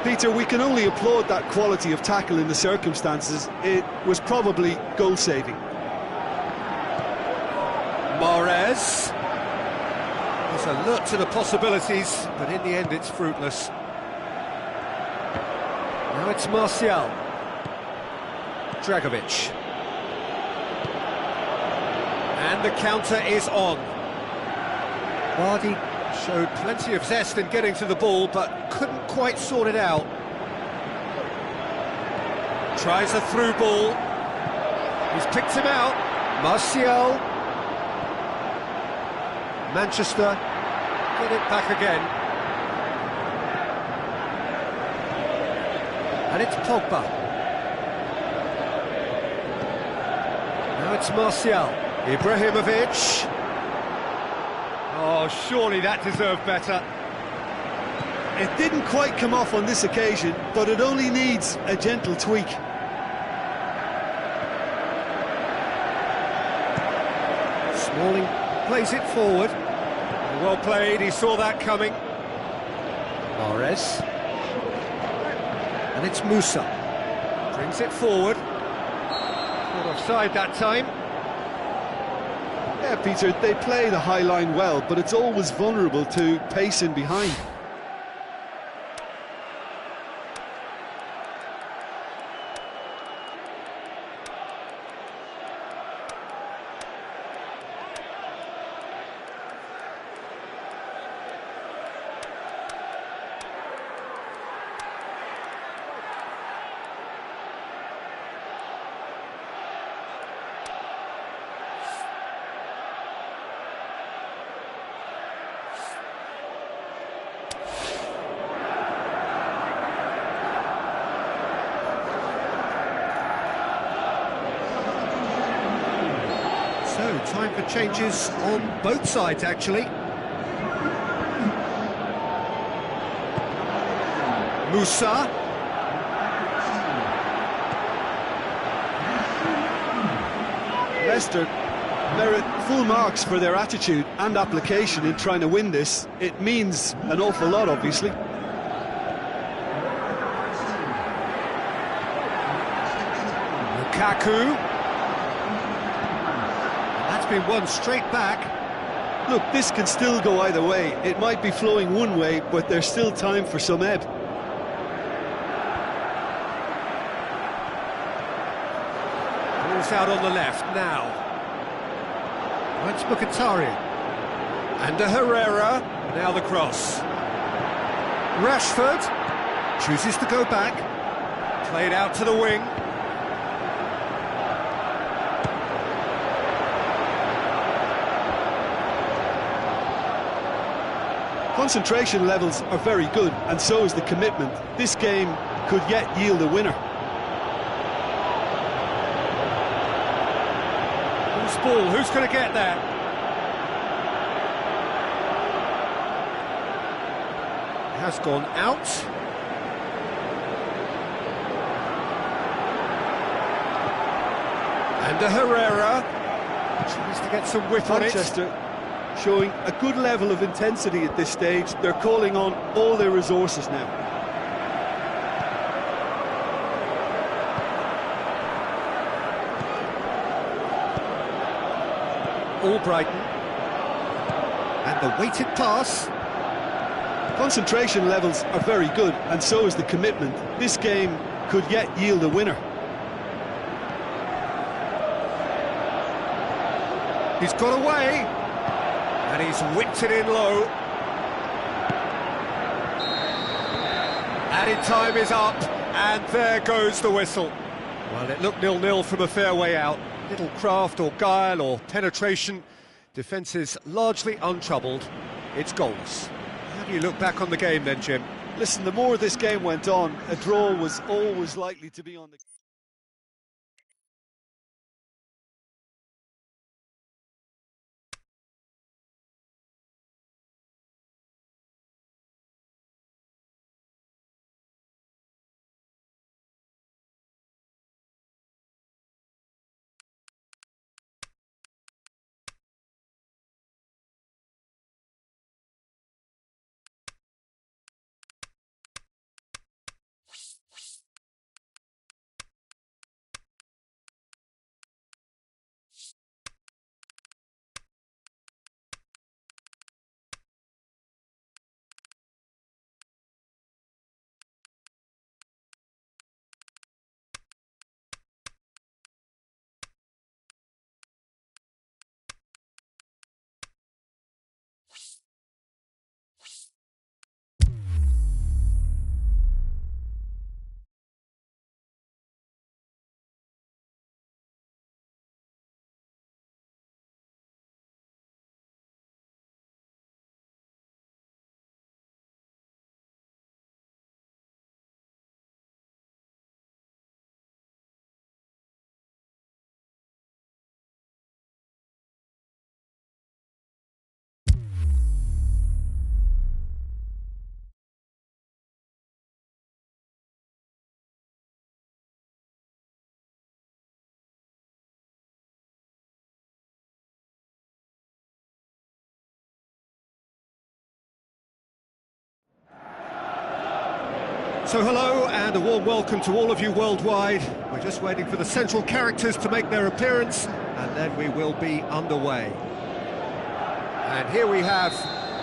Peter, we can only applaud that quality of tackle in the circumstances. It was probably goal-saving. Mahrez. There's a look to the possibilities, but in the end it's fruitless. Now it's Martial. Dragovic. And the counter is on. Vardy showed plenty of zest in getting to the ball, but couldn't quite sort it out. Tries a through ball. He's picked him out. Martial. Manchester get it back again. And it's Pogba. Now it's Martial. Ibrahimovic. Oh, surely that deserved better. It didn't quite come off on this occasion, but it only needs a gentle tweak. Smalling plays it forward. Well played, he saw that coming. Mahrez. And it's Musa. Brings it forward. Caught offside that time. Yeah, Peter, they play the high line well, but it's always vulnerable to pace in behind. For changes on both sides, actually. Musa. Leicester merit full marks for their attitude and application in trying to win this. It means an awful lot, obviously. Lukaku. That's been won straight back. Look, this can still go either way. It might be flowing one way, but there's still time for some ebb. Ball's out on the left now. That's Mkhitaryan. And Herrera. Now the cross. Rashford chooses to go back. Played out to the wing. Concentration levels are very good, and so is the commitment. This game could yet yield a winner. Loose ball, who's going to get there? Has gone out. And Herrera tries to get some whip on it. Manchester showing a good level of intensity at this stage. They're calling on all their resources now. Albrighton. And the weighted pass. Concentration levels are very good, and so is the commitment. This game could yet yield a winner. He's got away. And he's whipped it in low. Added time is up, and there goes the whistle. Well, it looked 0-0 from a fair way out. Little craft or guile or penetration. Defence is largely untroubled. It's goals. How do you look back on the game then, Jim? Listen, the more this game went on, a draw was always likely to be on the... So hello and a warm welcome to all of you worldwide. We're just waiting for the central characters to make their appearance and then we will be underway. And here we have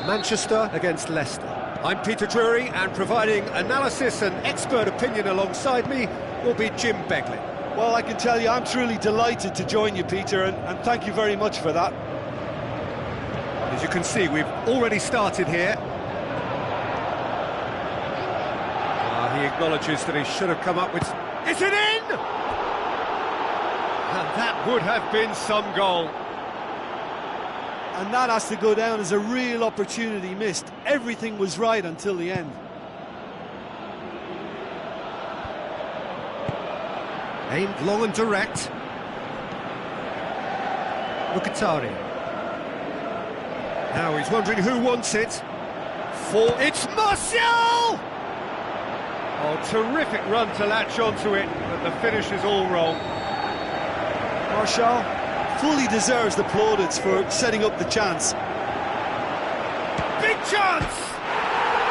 Manchester against Leicester. I'm Peter Drury, and providing analysis and expert opinion alongside me will be Jim Beglin. Well, I can tell you I'm truly delighted to join you, Peter, and thank you very much for that. As you can see, we've already started here. He acknowledges that he should have come up with... Is it in? And that would have been some goal. And that has to go down as a real opportunity missed. Everything was right until the end. Aimed long and direct. Mkhitaryan. Now he's wondering who wants it. It's Martial! Oh, terrific run to latch onto it, but the finish is all wrong. Martial fully deserves the plaudits for setting up the chance. Big chance!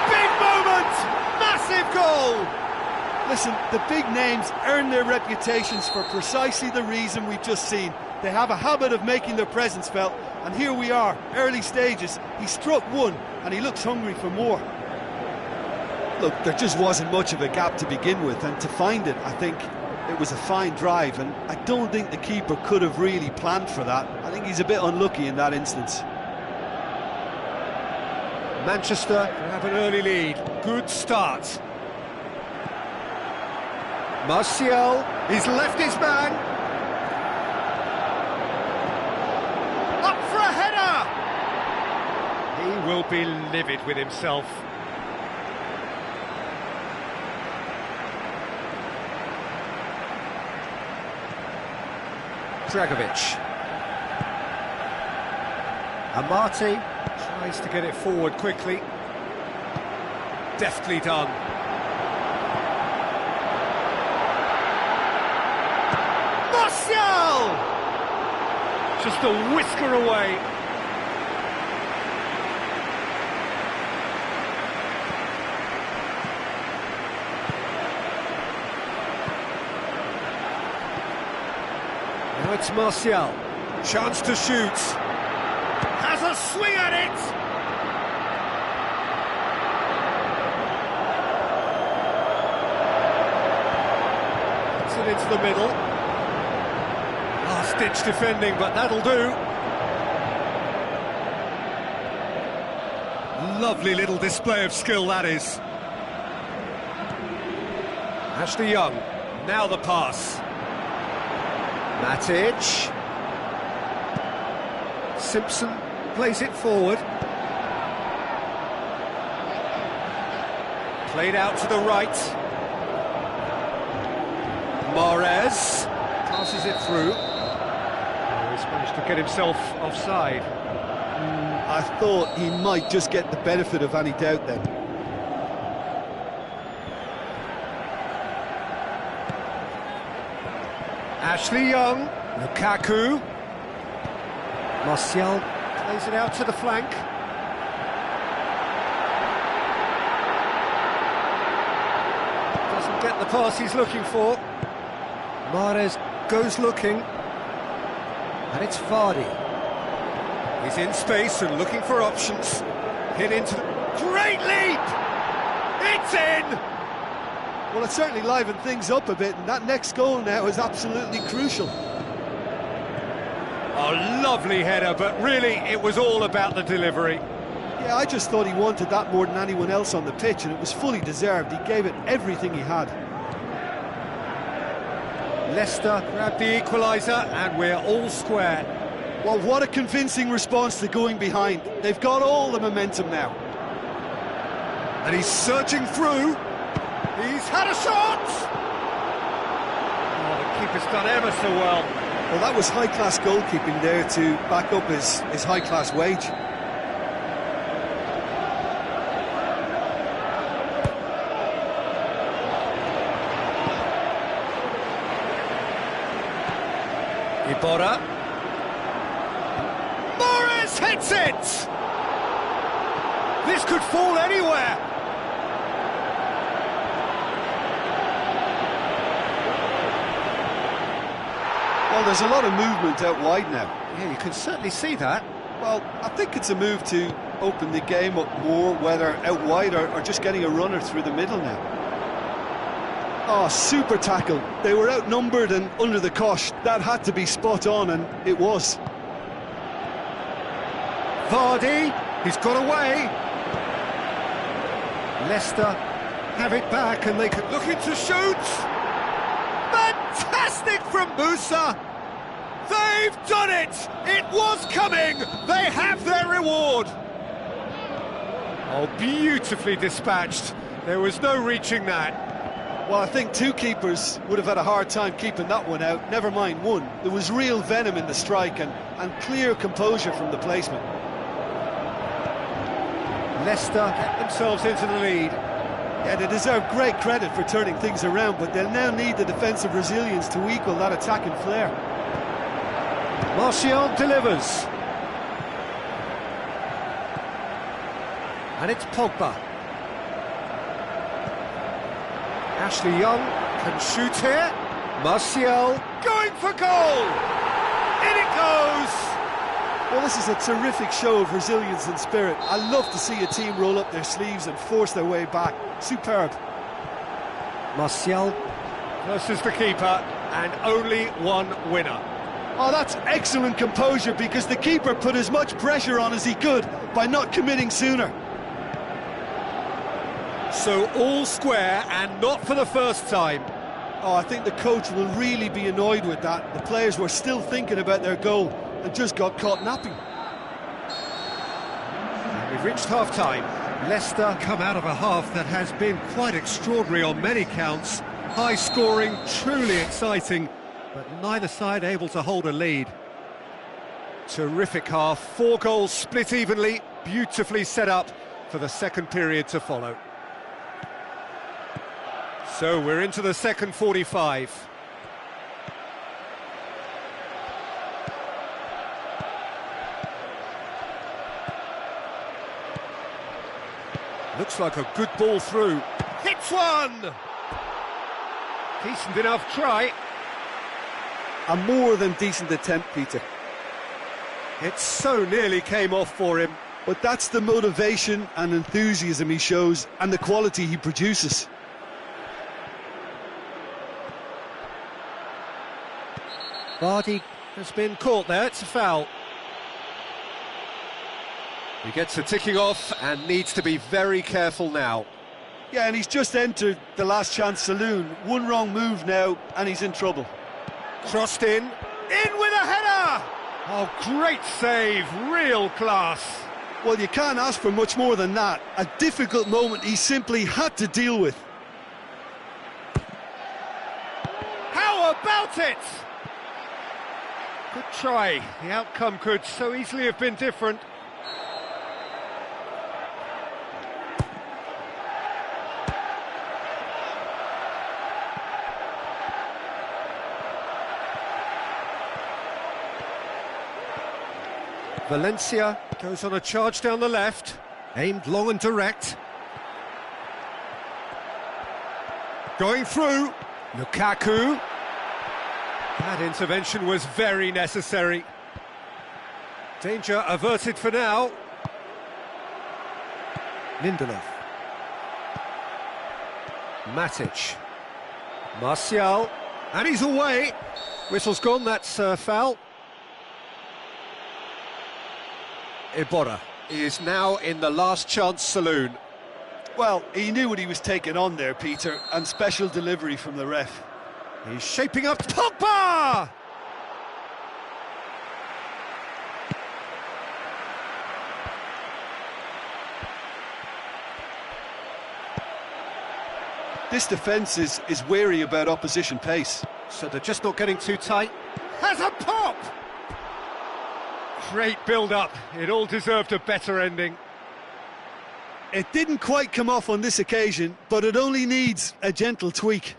Big moment! Massive goal! Listen, the big names earn their reputations for precisely the reason we've just seen. They have a habit of making their presence felt, and here we are, early stages. He struck one, and he looks hungry for more. Look, there just wasn't much of a gap to begin with, and to find it, I think it was a fine drive, and I don't think the keeper could have really planned for that. I think he's a bit unlucky in that instance. Manchester have an early lead. Good start. Martial, he's left his man. Up for a header! He will be livid with himself. Dragovic. Amati tries to get it forward quickly. Deftly done. Martial! Just a whisker away. Now it's Martial. Chance to shoot. Has a swing at it! Puts it into the middle. Last-ditch defending, but that'll do. Lovely little display of skill, that is. Ashley Young. Now the pass. Matic. Simpson plays it forward. Played out to the right. Mahrez passes it through. Oh, he's managed to get himself offside. I thought he might just get the benefit of any doubt then. Ashley Young, Lukaku. Martial plays it out to the flank. Doesn't get the pass he's looking for. Mahrez goes looking. And it's Vardy. He's in space and looking for options. Hit into the... Great leap! It's in! Well, it certainly livened things up a bit, and that next goal now is absolutely crucial. A lovely header, but really it was all about the delivery. Yeah, I just thought he wanted that more than anyone else on the pitch, and it was fully deserved. He gave it everything he had. Leicester grabbed the equaliser, and we're all square. Well, what a convincing response to going behind. They've got all the momentum now. And he's surging through. He's had a shot! Oh, the keeper's done ever so well. Well, that was high-class goalkeeping there to back up his high-class wage. Iborra. Mahrez hits it! This could fall anywhere. Well, there's a lot of movement out wide now. Yeah, you can certainly see that. Well, I think it's a move to open the game up more, whether out wide or just getting a runner through the middle now. Oh, super tackle. They were outnumbered and under the cosh. That had to be spot on, and it was. Vardy, he's got away. Leicester have it back and they could look into shoot. Fantastic from Musa. They've done it. It was coming. They have their reward. Oh, beautifully dispatched. There was no reaching that. Well, I think two keepers would have had a hard time keeping that one out, never mind one. There was real venom in the strike and clear composure from the placement. Leicester get themselves into the lead. Yeah, they deserve great credit for turning things around, but they'll now need the defensive resilience to equal that attacking flair. Martial delivers. And it's Pogba. Ashley Young can shoot here. Martial going for goal! In it goes! Well, this is a terrific show of resilience and spirit. I love to see a team roll up their sleeves and force their way back. Superb. Martial versus the keeper, and only one winner. Oh, that's excellent composure, because the keeper put as much pressure on as he could by not committing sooner. So all square, and not for the first time. Oh, I think the coach will really be annoyed with that. The players were still thinking about their goal and just got caught napping. And we've reached half-time. Leicester come out of a half that has been quite extraordinary on many counts. High scoring, truly exciting, but neither side able to hold a lead. Terrific half, 4 goals split evenly, beautifully set up for the second period to follow. So we're into the second 45. Looks like a good ball through. Hits one! Decent enough try. A more than decent attempt, Peter. It so nearly came off for him. But that's the motivation and enthusiasm he shows, and the quality he produces. Vardy has been caught there, it's a foul. He gets a ticking off and needs to be very careful now. Yeah, and he's just entered the last chance saloon. One wrong move now, and he's in trouble. Crossed in with a header! Oh, great save, real class. Well, you can't ask for much more than that. A difficult moment he simply had to deal with. How about it? Good try. The outcome could so easily have been different. Valencia goes on a charge down the left, aimed long and direct. Going through, Lukaku. That intervention was very necessary. Danger averted for now. Lindelof. Matic. Martial. And he's away. Whistle's gone, that's foul. Iborra is now in the last chance saloon. Well, he knew what he was taking on there, Peter, and special delivery from the ref. He's shaping up. Pogba! This defence is wary about opposition pace. So they're just not getting too tight. Has a pop! Great build-up. It all deserved a better ending. It didn't quite come off on this occasion, but it only needs a gentle tweak.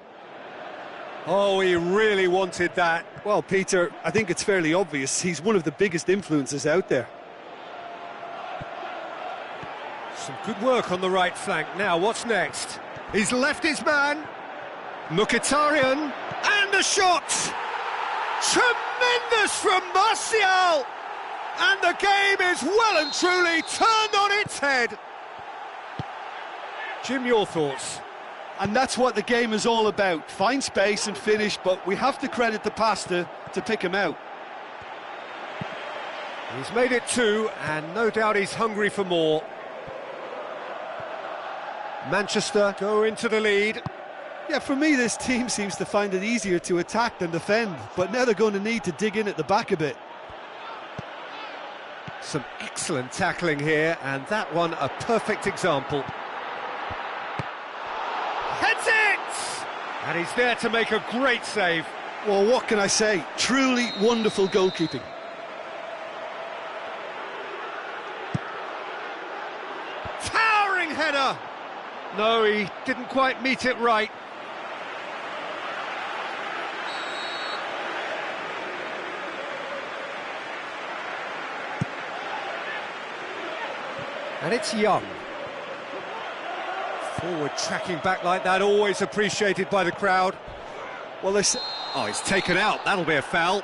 Oh, he really wanted that. Well, Peter, I think it's fairly obvious he's one of the biggest influences out there. Some good work on the right flank. Now, what's next? He's left his man. Mkhitaryan. And the shot! Tremendous from Martial! And the game is well and truly turned on its head. Jim, your thoughts? And that's what the game is all about. Find space and finish, but we have to credit the Pasta to pick him out. He's made it 2, and no doubt he's hungry for more. Manchester go into the lead. Yeah, for me, this team seems to find it easier to attack than defend, but now they're going to need to dig in at the back a bit. Some excellent tackling here, and that one a perfect example. Heads it! And he's there to make a great save. Well, what can I say? Truly wonderful goalkeeping. Towering header! No, he didn't quite meet it right. And it's Young. Forward tracking back like that, always appreciated by the crowd. Well, Oh, he's taken out, that'll be a foul.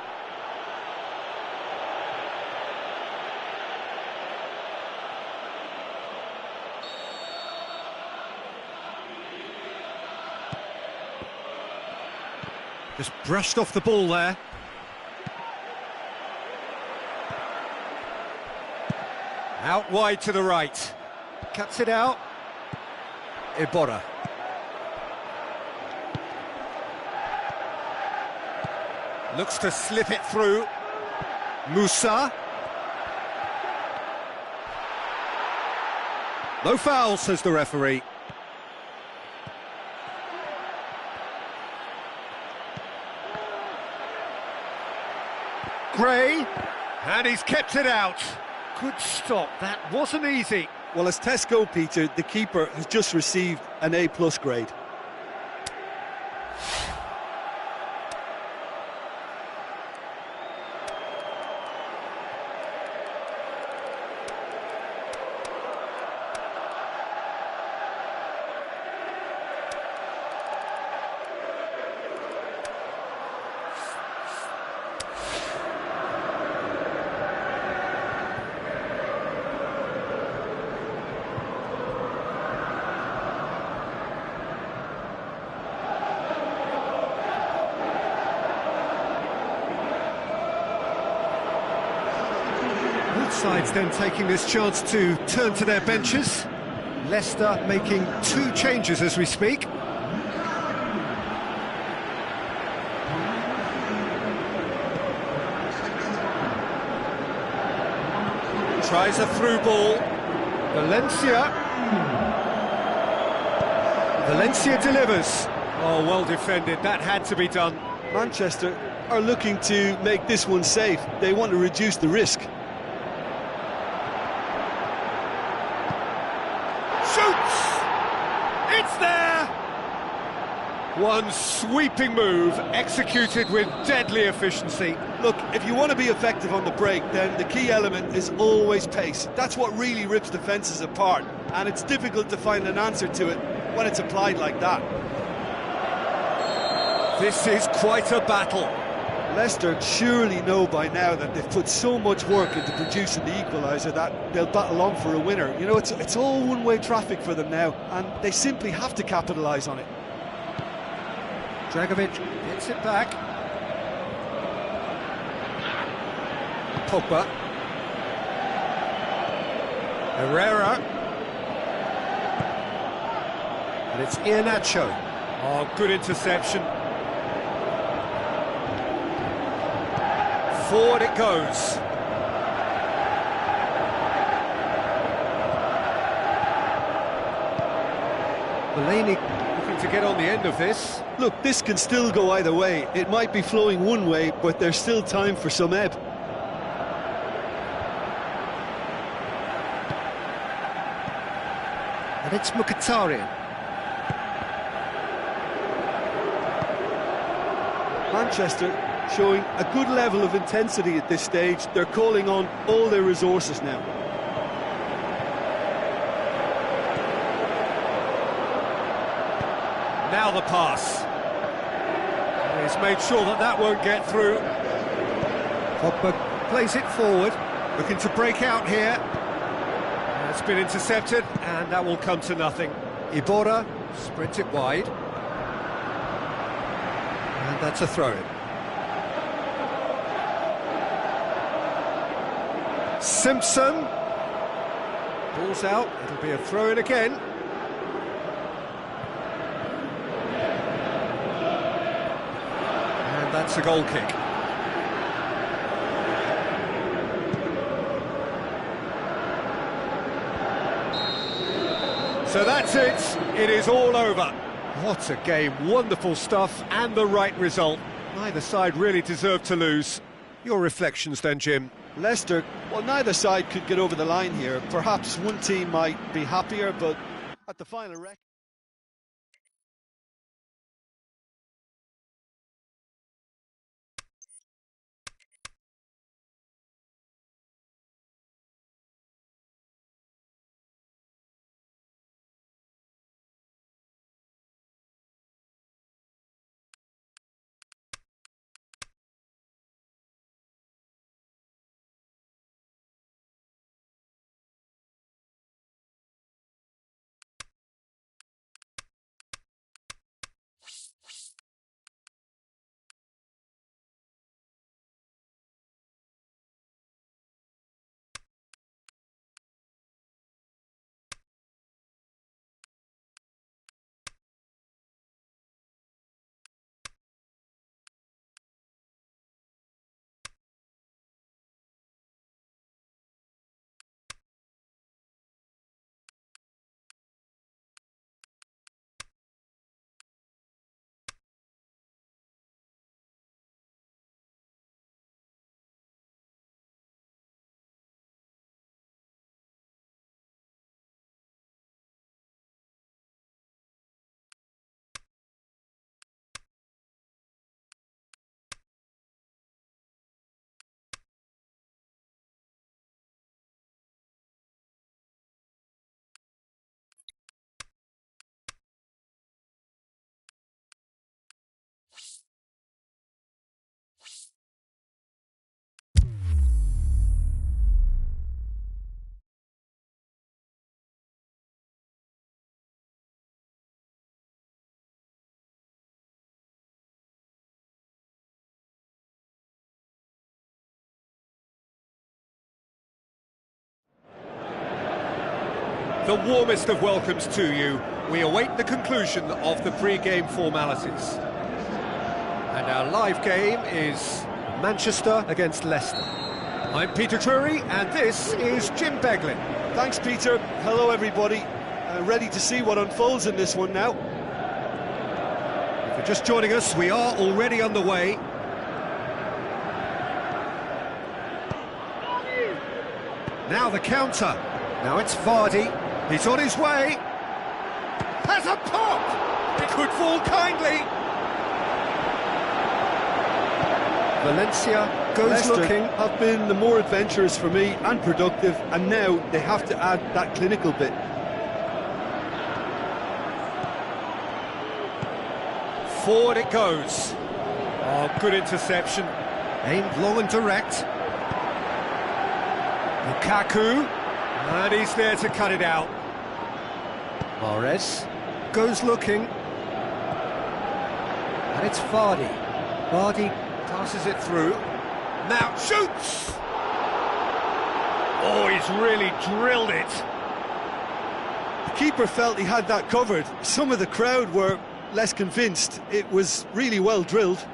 Just brushed off the ball there. Out wide to the right. Cuts it out. Iborra. Looks to slip it through. Musa. No foul, says the referee. Gray. And he's kept it out. Good stop, that wasn't easy. Well, as Tesco, Peter, the keeper has just received an A+ grade. Sides then taking this chance to turn to their benches. Leicester making 2 changes as we speak. Tries a through ball. Valencia delivers. Oh, well defended, that had to be done. Manchester are looking to make this one safe. They want to reduce the risk. It's there! One sweeping move, executed with deadly efficiency. Look, if you want to be effective on the break, then the key element is always pace. That's what really rips defences apart, and it's difficult to find an answer to it when it's applied like that. This is quite a battle. Leicester surely know by now that they've put so much work into producing the equaliser that they'll battle on for a winner. You know, it's all one-way traffic for them now, and they simply have to capitalise on it. Dragovic gets it back. Pogba. Herrera. And it's Iheanacho. Oh, good interception. Forward it goes. Mulaney looking to get on the end of this. Look, this can still go either way. It might be flowing one way, but there's still time for some ebb. And it's Mkhitaryan. Manchester showing a good level of intensity at this stage. They're calling on all their resources now. Now the pass. And he's made sure that that won't get through. Pogba plays it forward, looking to break out here. It's been intercepted, and that will come to nothing. Iborra sprints it wide. And that's a throw-in. Simpson. Ball's out, it'll be a throw-in again. And that's a goal kick. So that's it, it is all over. What a game, wonderful stuff and the right result. Neither side really deserved to lose. Your reflections then, Jim? Leicester, well, neither side could get over the line here. Perhaps one team might be happier, but at the final record... The warmest of welcomes to you. We await the conclusion of the pre-game formalities. And our live game is Manchester against Leicester. I'm Peter Drury, and this is Jim Beglin. Thanks, Peter. Hello, everybody. Ready to see what unfolds in this one now. If you're just joining us, we are already underway. Now the counter. Now it's Vardy. He's on his way. Has a pop! It could fall kindly. Valencia goes Leicester looking. have been the more adventurous for me and productive, and now they have to add that clinical bit. Forward it goes. Oh, good interception. Aimed long and direct. Lukaku. And he's there to cut it out. Mahrez goes looking. And it's Vardy. Vardy passes it through. Now shoots! Oh, he's really drilled it. The keeper felt he had that covered. Some of the crowd were less convinced. It was really well drilled.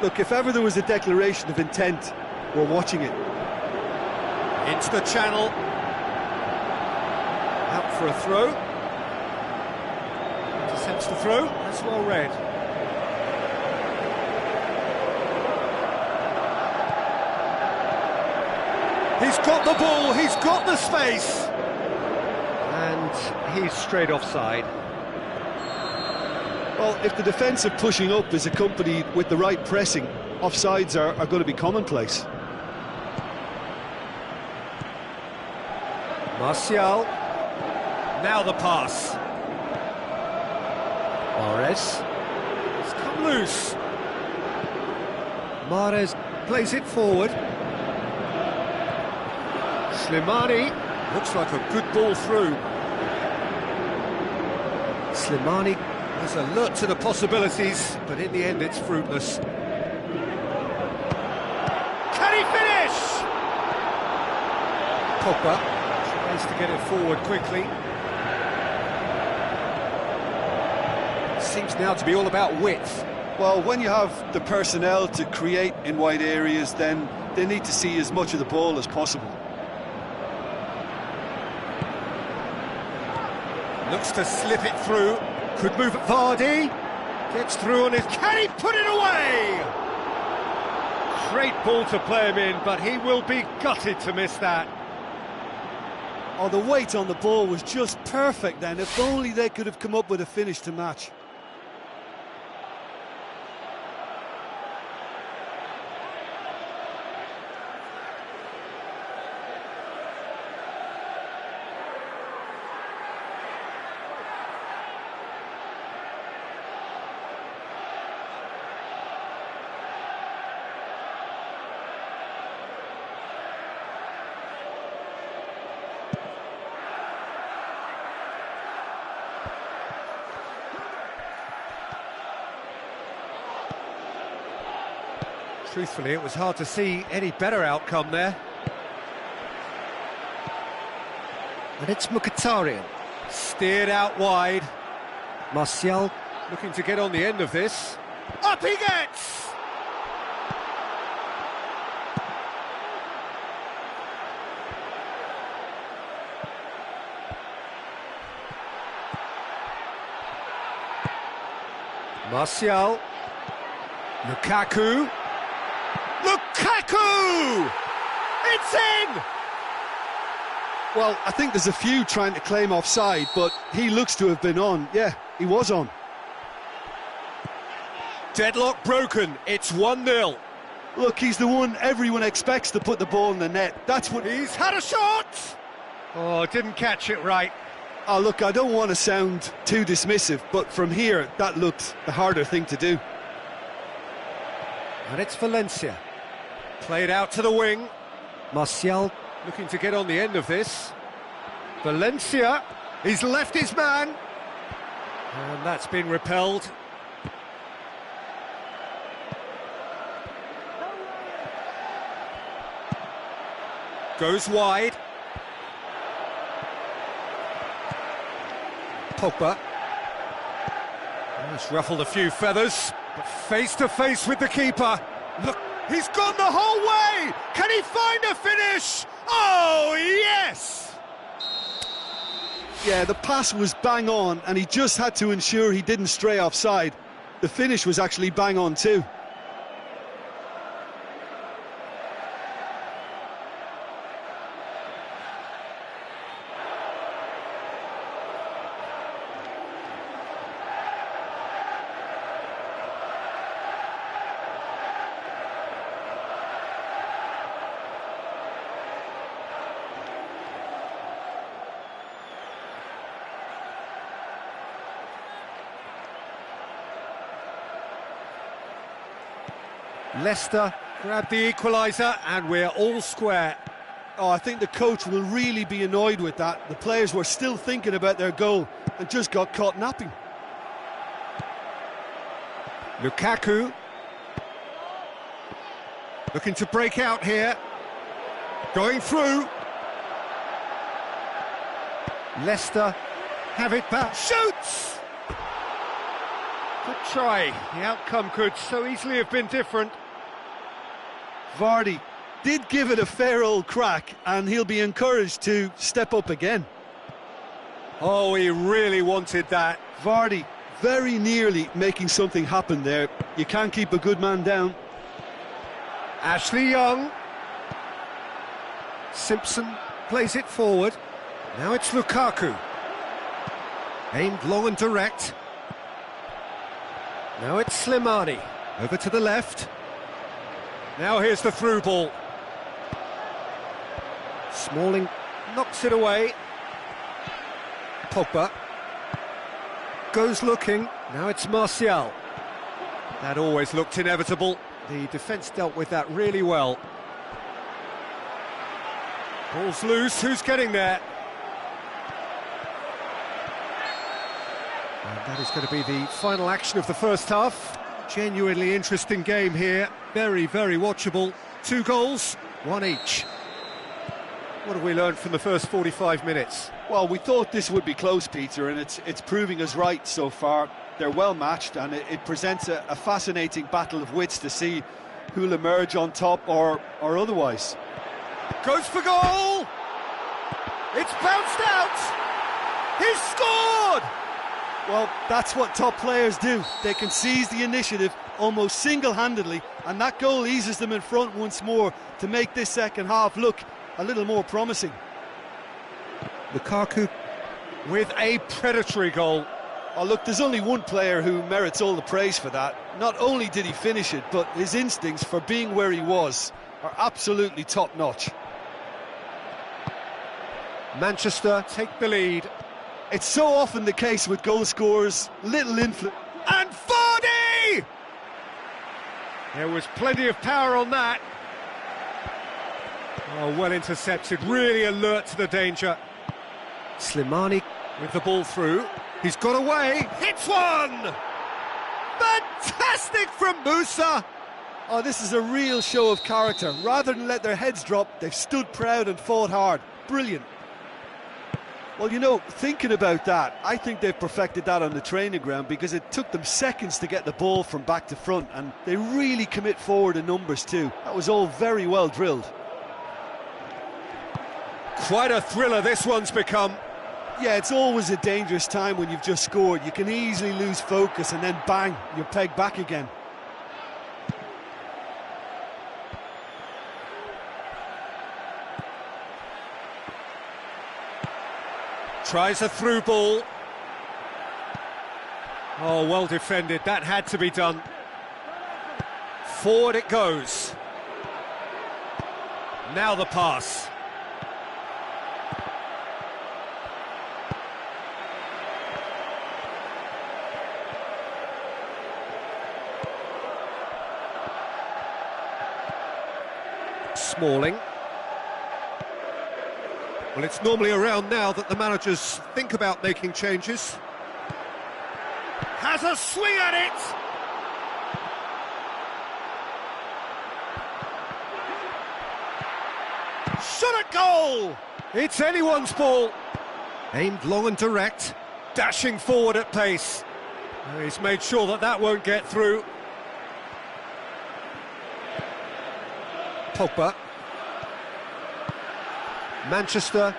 Look, if ever there was a declaration of intent, we're watching it. Into the channel. Out for a throw. Intercepts the throw. That's well read. He's got the ball, he's got the space. And he's straight offside. Well, if the defensive pushing up is accompanied with the right pressing, offsides are going to be commonplace. Martial. Now the pass. Mahrez. It's come loose. Mahrez plays it forward. Slimani. Looks like a good ball through. Slimani is alert to the possibilities, but in the end it's fruitless. Can he finish? Pogba tries to get it forward quickly. Seems now to be all about width. Well, when you have the personnel to create in wide areas, then they need to see as much of the ball as possible. Looks to slip it through. Could move it. Vardy gets through on his... Can he put it away? Great ball to play him in, but he will be gutted to miss that. Oh, the weight on the ball was just perfect then. If only they could have come up with a finish to match. Truthfully, it was hard to see any better outcome there. And it's Mkhitaryan. Steered out wide. Martial looking to get on the end of this. Up he gets! Martial. Lukaku. Lukaku! It's in! Well, I think there's a few trying to claim offside, but he looks to have been on. Yeah, he was on. Deadlock broken. It's 1-0. Look, he's the one everyone expects to put the ball in the net. That's what... He's had a shot! Oh, didn't catch it right. Oh, look, I don't want to sound too dismissive, but from here, that looked the harder thing to do. And it's Valencia. Played out to the wing. Martial looking to get on the end of this. Valencia, he's left his man. And that's been repelled. Goes wide. Pogba. He's ruffled a few feathers, but face to face with the keeper. Look, he's gone the whole way! Can he find a finish? Oh, yes! Yeah, the pass was bang on, and he just had to ensure he didn't stray offside. The finish was actually bang on too. Leicester grab the equaliser and we're all square. Oh, I think the coach will really be annoyed with that. The players were still thinking about their goal and just got caught napping. Lukaku looking to break out here. Going through. Leicester have it back. Shoots! Good try. The outcome could so easily have been different. Vardy did give it a fair old crack, and he'll be encouraged to step up again. Oh, he really wanted that. Vardy very nearly making something happen there. You can't keep a good man down. Ashley Young. Simpson plays it forward. Now it's Lukaku. Aimed long and direct. Now it's Slimani. Over to the left. Now here's the through ball. Smalling knocks it away. Pogba goes looking. Now it's Martial. That always looked inevitable. The defence dealt with that really well. Ball's loose. Who's getting there? And that is going to be the final action of the first half. Genuinely interesting game here. Very, very watchable. 2 goals, 1 each. What have we learned from the first 45 minutes? Well, we thought this would be close, Peter, and it's proving us right so far. They're well matched, and it presents a fascinating battle of wits to see who'll emerge on top or otherwise. Goes for goal! It's bounced out! He's scored! Well, that's what top players do. They can seize the initiative almost single-handedly, and that goal eases them in front once more to make this second half look a little more promising. Lukaku with a predatory goal. Oh, look, there's only one player who merits all the praise for that. Not only did he finish it, but his instincts for being where he was are absolutely top-notch. Manchester take the lead. It's so often the case with goal scorers, little influence. And Vardy! There was plenty of power on that. Oh, well intercepted, really alert to the danger. Slimani with the ball through. He's got away, hits one! Fantastic from Musa! Oh, this is a real show of character. Rather than let their heads drop, they've stood proud and fought hard. Brilliant. Well, you know, thinking about that, I think they've perfected that on the training ground because it took them seconds to get the ball from back to front, and they really commit forward in numbers too. That was all very well drilled. Quite a thriller this one's become. Yeah, it's always a dangerous time when you've just scored. You can easily lose focus and then bang, you're pegged back again. Tries a through ball. Oh, well defended. That had to be done. Forward it goes. Now the pass. Smalling. Well, it's normally around now that the managers think about making changes. Has a swing at it! Shot at goal! It's anyone's ball. Aimed long and direct, dashing forward at pace. He's made sure that that won't get through. Pogba. Manchester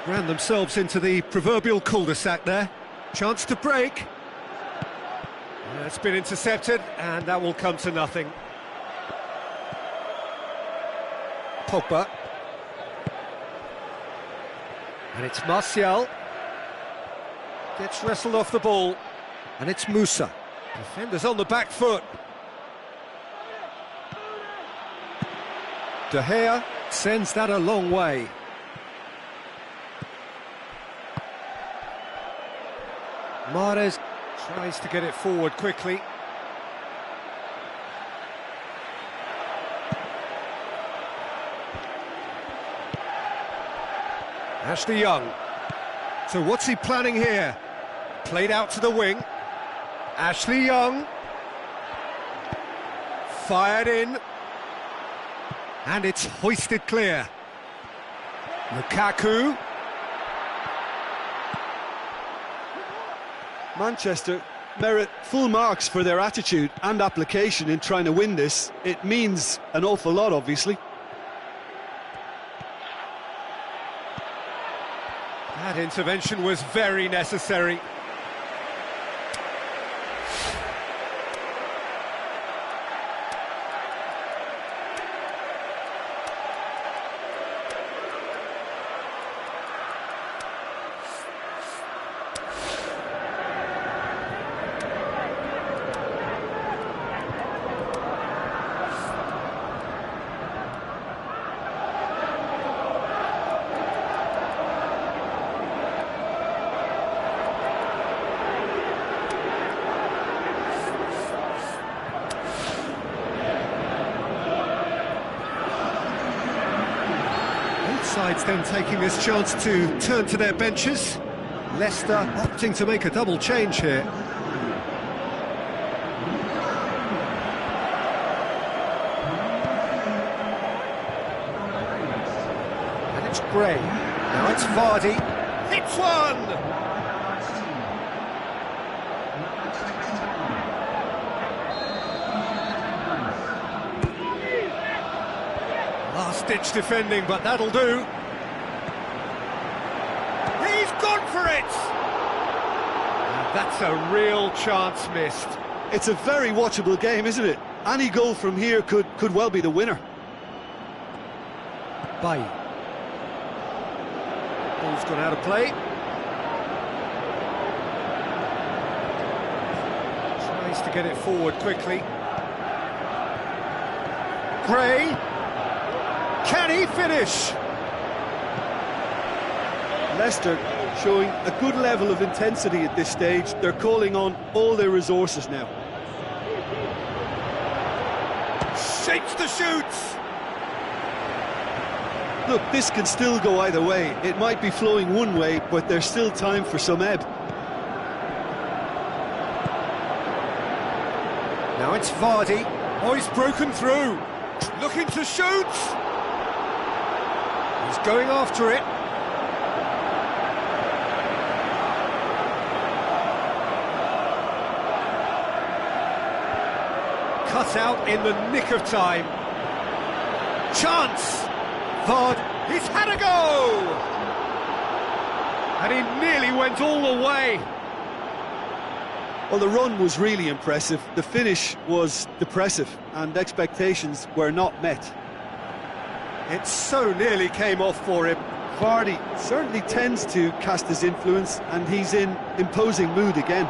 ran themselves into the proverbial cul-de-sac there. Chance to break. It's been intercepted, and that will come to nothing. Pogba. And it's Martial. Gets wrestled off the ball. And it's Musa. Defenders on the back foot. De Gea sends that a long way. Mahrez tries to get it forward quickly. Ashley Young. So what's he planning here? Played out to the wing. Ashley Young. Fired in. And it's hoisted clear. Lukaku. Manchester merit full marks for their attitude and application in trying to win this. It means an awful lot, obviously. That intervention was very necessary. Sides then taking this chance to turn to their benches. Leicester opting to make a double change here. And it's Gray. Now it's Vardy. Hits one! Last-ditch defending, but that'll do. He's gone for it! That's a real chance missed. It's a very watchable game, isn't it? Any goal from here could well be the winner. Bailly. Ball's gone out of play. Tries to get it forward quickly. Gray. Can he finish? Leicester showing a good level of intensity at this stage. They're calling on all their resources now. Shapes the shoots. Look, this can still go either way. It might be flowing one way, but there's still time for some ebb. Now it's Vardy. Oh, he's broken through. Looking to shoot. He's going after it. Cut out in the nick of time. Chance! Vard, he's had a go! And he nearly went all the way. Well, the run was really impressive. The finish was depressive, and expectations were not met. It so nearly came off for him. Vardy certainly tends to cast his influence, and he's in imposing mood again.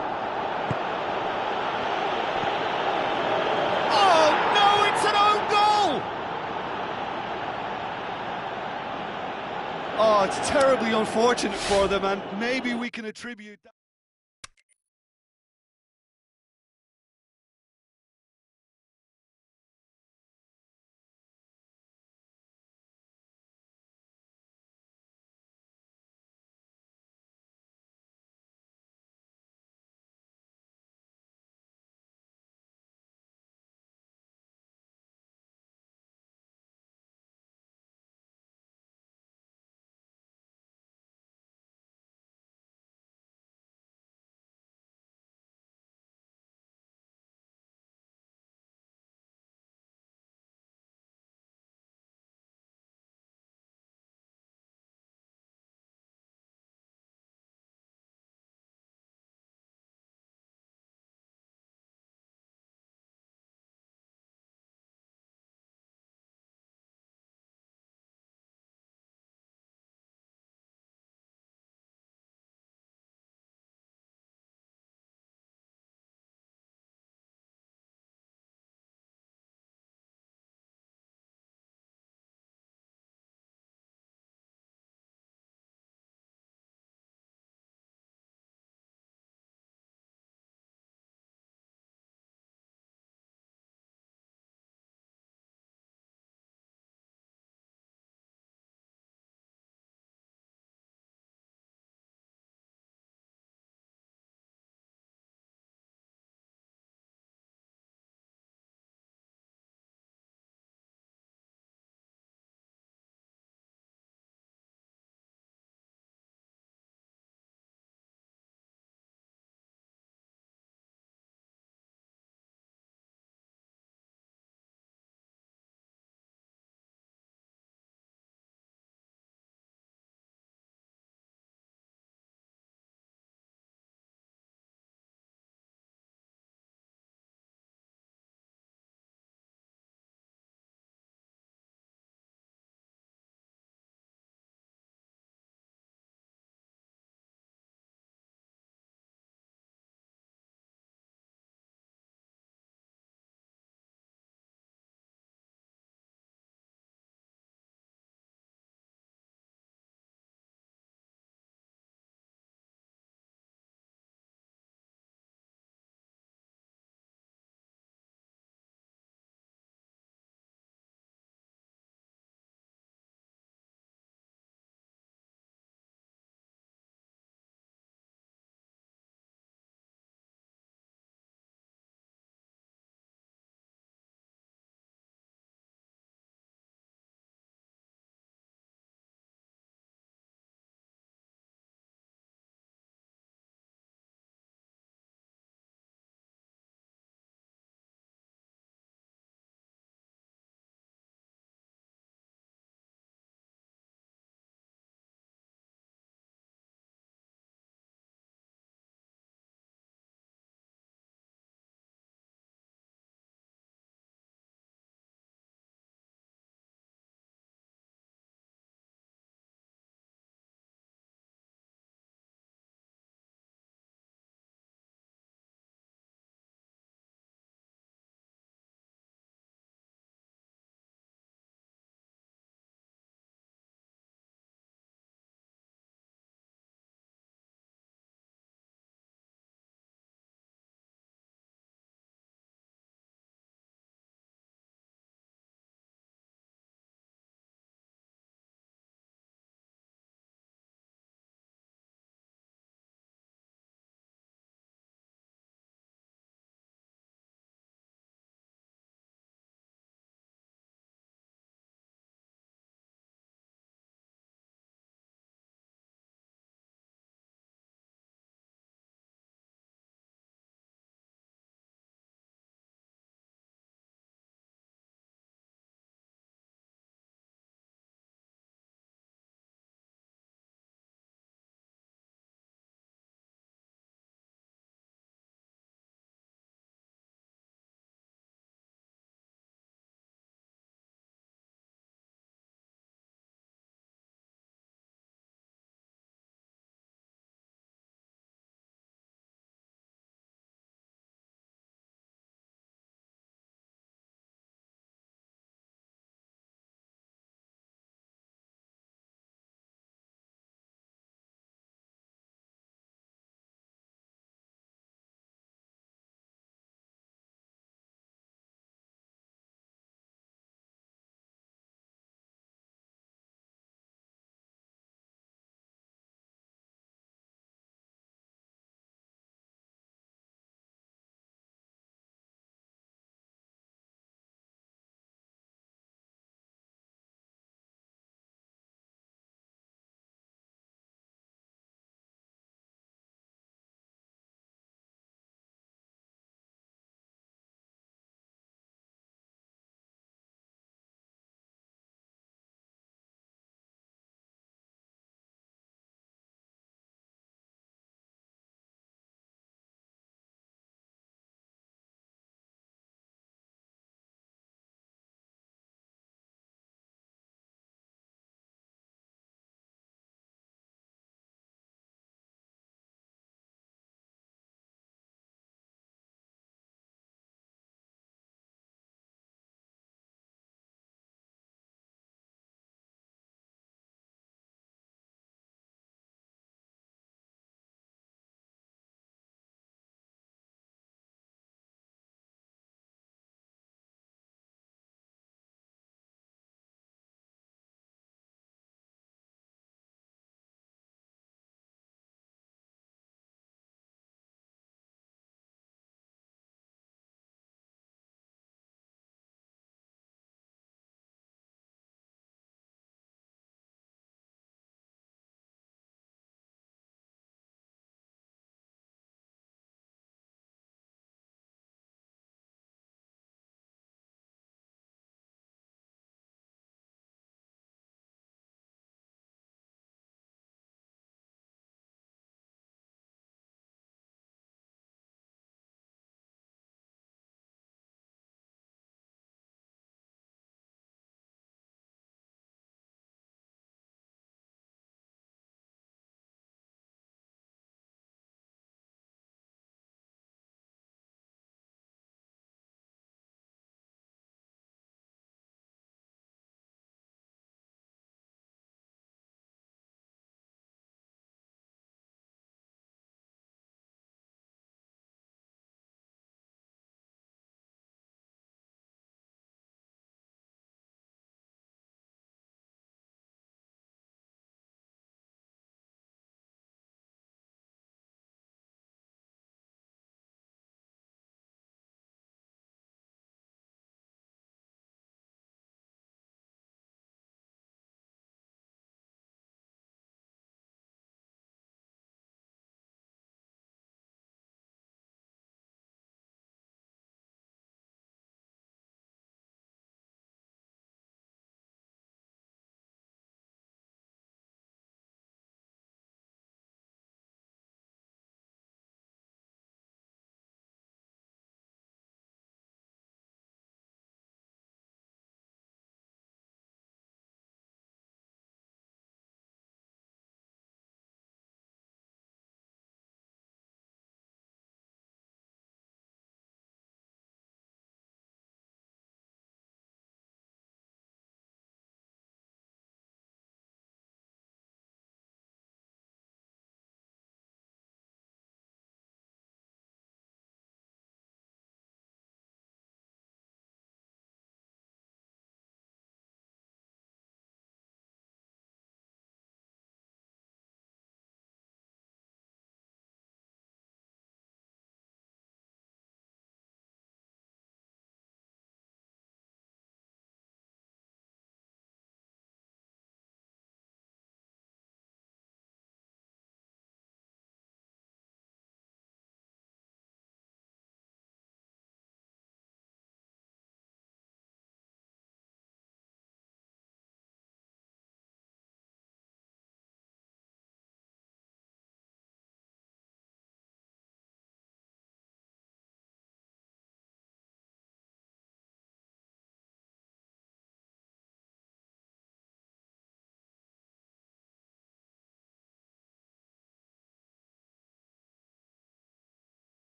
Oh, it's terribly unfortunate for them, and maybe we can attribute that.